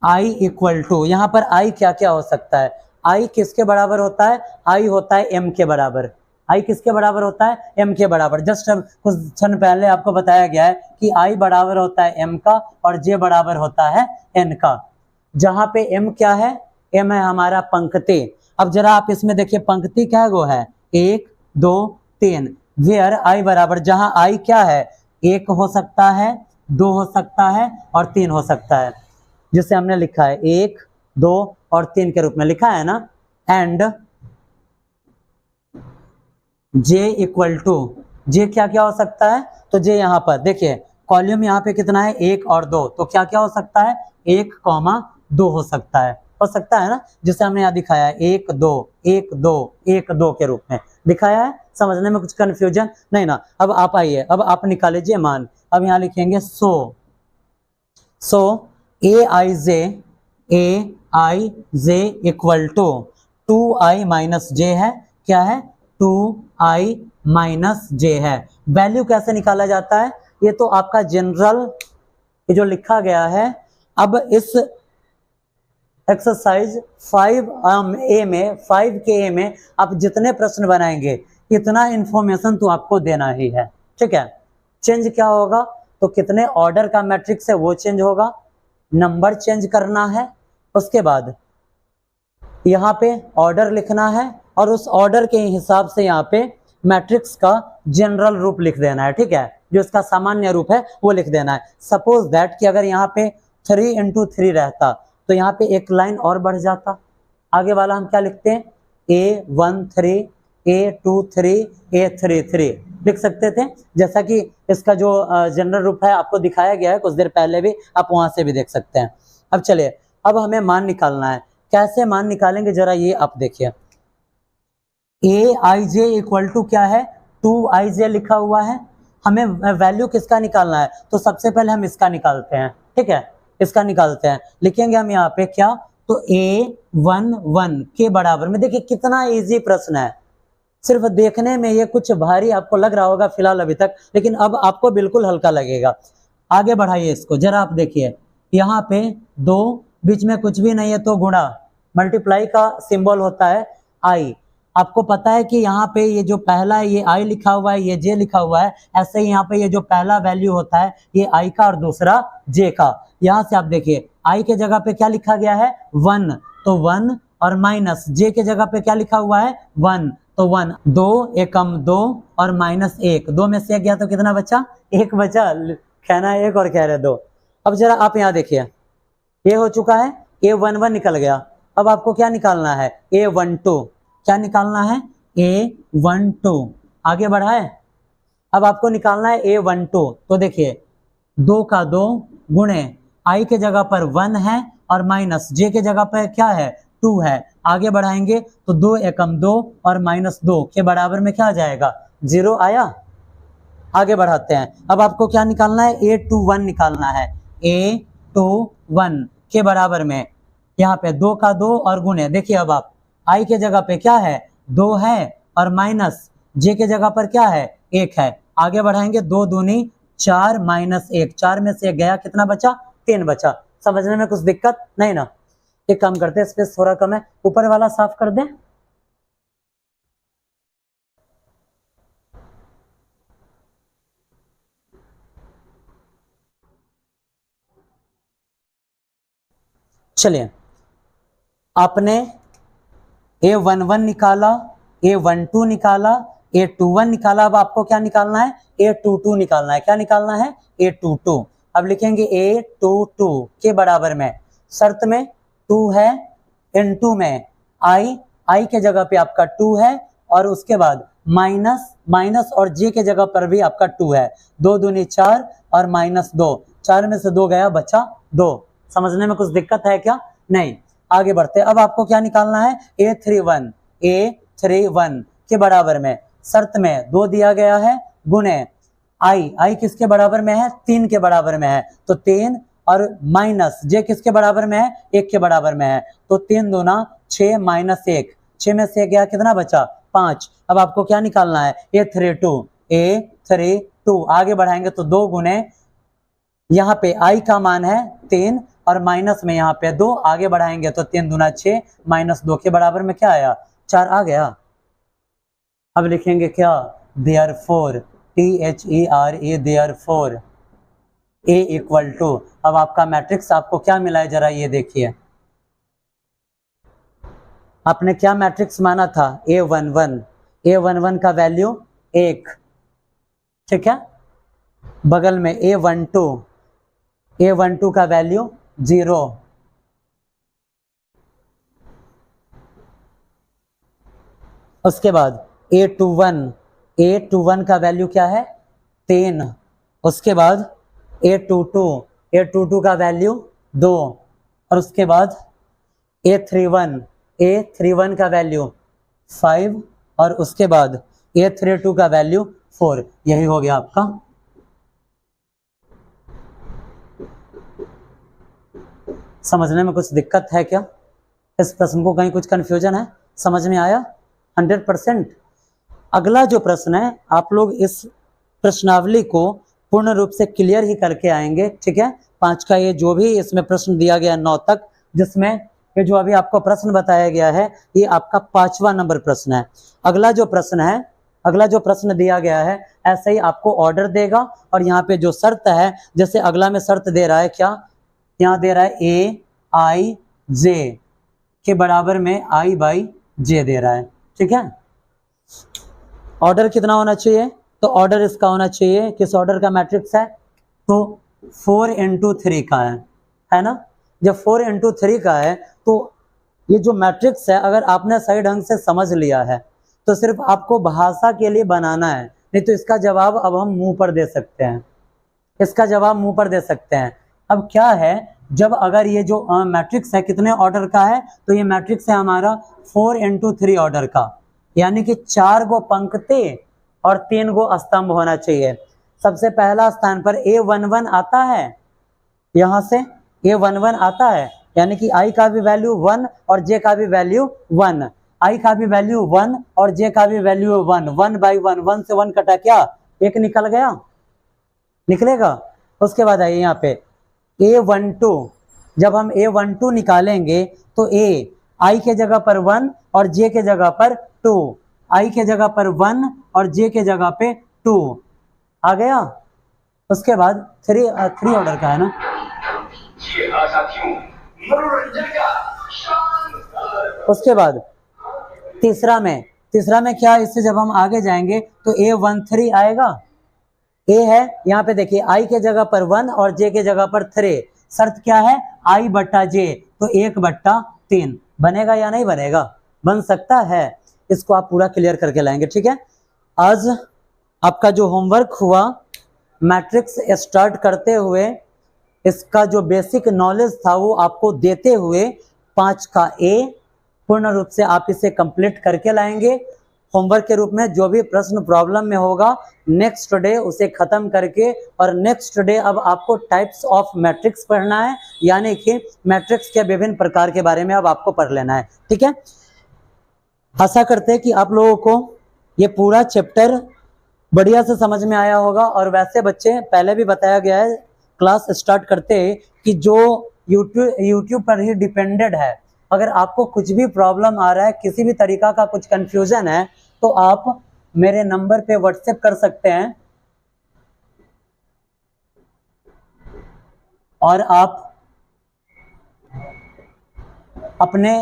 i equal to, यहाँ पर i क्या क्या हो सकता है, i किसके बराबर होता है, i होता है m के बराबर। i किसके बराबर होता है, m के बराबर। जस्ट कुछ क्षण पहले आपको बताया गया है कि i बराबर होता है m का और j बराबर होता है n का। जहां पे m क्या है, m है हमारा पंक्ति। अब जरा आप इसमें देखिए पंक्ति क्या गो है, 1 2 3। वेयर i बराबर, जहां i क्या है, 1 हो सकता है, 2 हो सकता है और 3 हो सकता है, जिसे हमने लिखा है 1 2 और 3 के रूप में लिखा है ना। And j equal to, j क्या क्या हो सकता है, तो j यहाँ पर देखिए कॉलम यहाँ पे कितना है, 1 और 2, तो क्या क्या हो सकता है, 1, 2 हो सकता है ना, जिसे हमने यहाँ दिखाया है 1 2 1 2 1 2 के रूप में दिखाया है। समझने में कुछ कंफ्यूजन नहीं ना। अब आप आइए, अब आप निकाल लीजिए मान। अब यहाँ लिखेंगे so aij equal to 2i minus j है, क्या है, 2i माइनस j है। वैल्यू कैसे निकाला जाता है, ये तो आपका जनरल जो लिखा गया है। अब इस एक्सरसाइज 5A में आप जितने प्रश्न बनाएंगे इतना इंफॉर्मेशन तो आपको देना ही है, ठीक है। चेंज क्या होगा, तो कितने ऑर्डर का मैट्रिक्स है वो चेंज होगा, नंबर चेंज करना है, उसके बाद यहाँ पे ऑर्डर लिखना है और उस ऑर्डर के हिसाब से यहाँ पे मैट्रिक्स का जनरल रूप लिख देना है, ठीक है। जो इसका सामान्य रूप है वो लिख देना है। सपोज दैट कि अगर यहाँ पे 3x3 रहता तो यहाँ पे एक लाइन और बढ़ जाता। आगे वाला हम क्या लिखते हैं, A13 A23 A33 लिख सकते थे, जैसा कि इसका जो जनरल रूप है आपको दिखाया गया है कुछ देर पहले भी, आप वहां से भी देख सकते हैं। अब चलिए, अब हमें मान निकालना है। कैसे मान निकालेंगे जरा ये आप देखिए। aij इक्वल टू क्या है, 2ij लिखा हुआ है। हमें वैल्यू किसका निकालना है, तो सबसे पहले हम इसका निकालते हैं, ठीक है, इसका निकालते हैं। लिखेंगे हम यहाँ पे क्या, तो A11 के बराबर में। देखिए कितना इजी प्रश्न है, सिर्फ देखने में ये कुछ भारी आपको लग रहा होगा फिलहाल अभी तक, लेकिन अब आपको बिल्कुल हल्का लगेगा। आगे बढ़ाइए इसको जरा, आप देखिए यहाँ पे 2 बीच में कुछ भी नहीं है तो गुणा, मल्टीप्लाई का सिंबल होता है i। आपको पता है कि यहाँ पे ये जो पहला है ये i लिखा हुआ है, ये j लिखा हुआ है। ऐसे ही यहाँ पे ये जो पहला वैल्यू होता है ये i का और दूसरा j का। यहाँ से आप देखिए आई के जगह पे क्या लिखा गया है 1, तो 1 और माइनस जे के जगह पे क्या लिखा हुआ है 1, तो 1, 2 एकम 2 और माइनस 1, 2 में से 1 गया तो कितना बचा 1 बचा, कहना है 1 और कह रहे 2। अब जरा आप यहाँ देखिए ये हो चुका है A11 निकल गया। अब आपको क्या निकालना है A12, क्या निकालना है A12, आगे बढ़ाए। अब आपको निकालना है A12, तो देखिए 2 का 2 गुणे आई के जगह पर 1 है और माइनस जे के जगह पर क्या है 2 है, आगे बढ़ाएंगे तो 2 एकम 2 और माइनस 2 के बराबर में क्या आ जाएगा 0 आया। आगे बढ़ाते हैं। अब आपको क्या निकालना है A21 निकालना है, A21 के बराबर में यहाँ पे 2 का 2 और गुणे, देखिए अब आप आई के जगह पे क्या है 2 है और माइनस जे के जगह पर क्या है 1 है, आगे बढ़ाएंगे 2 दूनी 4 माइनस 1, 4 में से 1 गया कितना बचा 3 बचा। समझने में कुछ दिक्कत नहीं ना। एक काम करते हैं, स्पेस थोड़ा कम है, ऊपर वाला साफ कर दें। चलिए आपने A11 निकाला, A12 निकाला, A21 निकाला, अब आपको क्या निकालना है A22 निकालना है। क्या निकालना है A22। अब लिखेंगे A22 के बराबर में, शर्त में 2 है, इनटू में आई के जगह पे आपका 2 है और उसके बाद माइनस और जे के जगह पर भी आपका 2 है, 2 दूनी 4 और माइनस 2, 4 में से 2 गया बचा 2। समझने में कुछ दिक्कत है क्या नहीं। आगे बढ़ते। अब आपको क्या निकालना है A31 के बराबर में, शर्त में 2 दिया गया है गुणे आई किसके बराबर में है 3 के बराबर में है, तो 3 और माइनस जे किसके बराबर में है 1 के बराबर में है, तो 3 दूना 6 माइनस 1, 6 में से गया कितना बचा 5। अब आपको क्या निकालना है A32, आगे बढ़ाएंगे तो 2 गुणे यहाँ पे आई का मान है 3 और माइनस में यहाँ पे 2, आगे बढ़ाएंगे तो 3 दूना 6 माइनस 2 के बराबर में क्या आया 4 आ गया। अब लिखेंगे क्या therefore THERE therefore A equal to, अब आपका मैट्रिक्स आपको क्या मिला है जरा ये देखिए, आपने क्या मैट्रिक्स माना था A11 का वैल्यू 1, ठीक है, बगल में A12 का वैल्यू 0, उसके बाद A21 का वैल्यू क्या है 3, उसके बाद A22 का वैल्यू 2 और उसके बाद A31 का वैल्यू 5 और उसके बाद A32 का वैल्यू 4। यही हो गया आपका। समझने में कुछ दिक्कत है क्या, इस प्रश्न को कहीं कुछ कंफ्यूजन है, समझ में आया 100%। अगला जो प्रश्न है आप लोग इस प्रश्नावली को पूर्ण रूप से क्लियर ही करके आएंगे, ठीक है। 5 का ये जो भी इसमें प्रश्न दिया गया 9 तक, जिसमें ये जो अभी आपको प्रश्न बताया गया है ये आपका 5वां नंबर प्रश्न है। अगला जो प्रश्न दिया गया है ऐसे ही आपको ऑर्डर देगा और यहाँ पे जो शर्त है, जैसे अगला में शर्त दे रहा है क्या, यहाँ दे रहा है A/I/J के बराबर में I/J दे रहा है, ठीक है। ऑर्डर कितना होना चाहिए, तो ऑर्डर इसका होना चाहिए, किस ऑर्डर का मैट्रिक्स है, तो 4×3 का है ना। जब 4×3 का है तो ये जो मैट्रिक्स है अगर आपने सही ढंग से समझ लिया है तो सिर्फ आपको भाषा के लिए बनाना है, नहीं तो इसका जवाब अब हम मुंह पर दे सकते हैं, इसका जवाब मुंह पर दे सकते हैं। अब क्या है, जब अगर ये जो मैट्रिक्स है कितने ऑर्डर का है, तो ये मैट्रिक्स है हमारा 4×3 ऑर्डर का, यानी कि 4 गो पंक्ति और 3 गो स्तंभ होना चाहिए। सबसे पहला स्थान पर A11 आता है, यहाँ से A11 आता है, यानी कि I का भी वैल्यू 1 और J का भी वैल्यू 1, I का भी वैल्यू 1 और J का भी वैल्यू 1, 1/1, 1 से 1 कटा क्या 1 निकल गया, निकलेगा। उसके बाद आइए यहाँ पे A12, जब हम A12 निकालेंगे तो I के जगह पर 1 और J के जगह पर 2, I के जगह पर 1 और J के जगह पे 2 आ गया। उसके बाद 3 ऑर्डर का है ना, जी हाँ साथियों, मनोरंजन का शानदार। उसके बाद तीसरा में क्या, इससे जब हम आगे जाएंगे तो A13 आएगा। ए है, यहाँ पे देखिए आई के जगह पर 1 और जे के जगह पर 3। शर्त क्या है, आई बट्टा जे, तो 1/3 बनेगा या नहीं बनेगा, बन सकता है। इसको आप पूरा क्लियर करके लाएंगे, ठीक है। आज आपका जो होमवर्क हुआ, मैट्रिक्स स्टार्ट करते हुए इसका जो बेसिक नॉलेज था वो आपको देते हुए 5 का ए पूर्ण रूप से आप इसे कंप्लीट करके लाएंगे। होमवर्क के रूप में जो भी प्रश्न प्रॉब्लम में होगा नेक्स्ट डे उसे खत्म करके, और नेक्स्ट डे अब आपको टाइप्स ऑफ मैट्रिक्स पढ़ना है, यानी कि मैट्रिक्स के विभिन्न प्रकार के बारे में अब आपको पढ़ लेना है, ठीक है। आशा करते हैं कि आप लोगों को ये पूरा चैप्टर बढ़िया से समझ में आया होगा। और वैसे बच्चे, पहले भी बताया गया है क्लास स्टार्ट करते कि जो यूट्यूब पर ही डिपेंडेड है, अगर आपको कुछ भी प्रॉब्लम आ रहा है, किसी भी तरीका का कुछ कंफ्यूजन है, तो आप मेरे नंबर पे व्हाट्सएप कर सकते हैं और आप अपने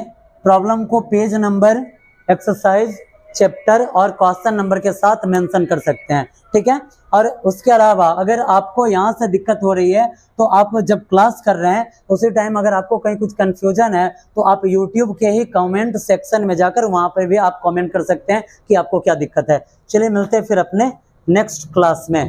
प्रॉब्लम को पेज नंबर, एक्सरसाइज, चैप्टर और क्वेश्चन नंबर के साथ मेंशन कर सकते हैं, ठीक है। और उसके अलावा अगर आपको यहाँ से दिक्कत हो रही है तो आप जब क्लास कर रहे हैं उसी टाइम अगर आपको कहीं कुछ कंफ्यूजन है तो आप YouTube के ही कमेंट सेक्शन में जाकर वहाँ पर भी आप कमेंट कर सकते हैं कि आपको क्या दिक्कत है। चलिए मिलते हैं फिर अपने नेक्स्ट क्लास में।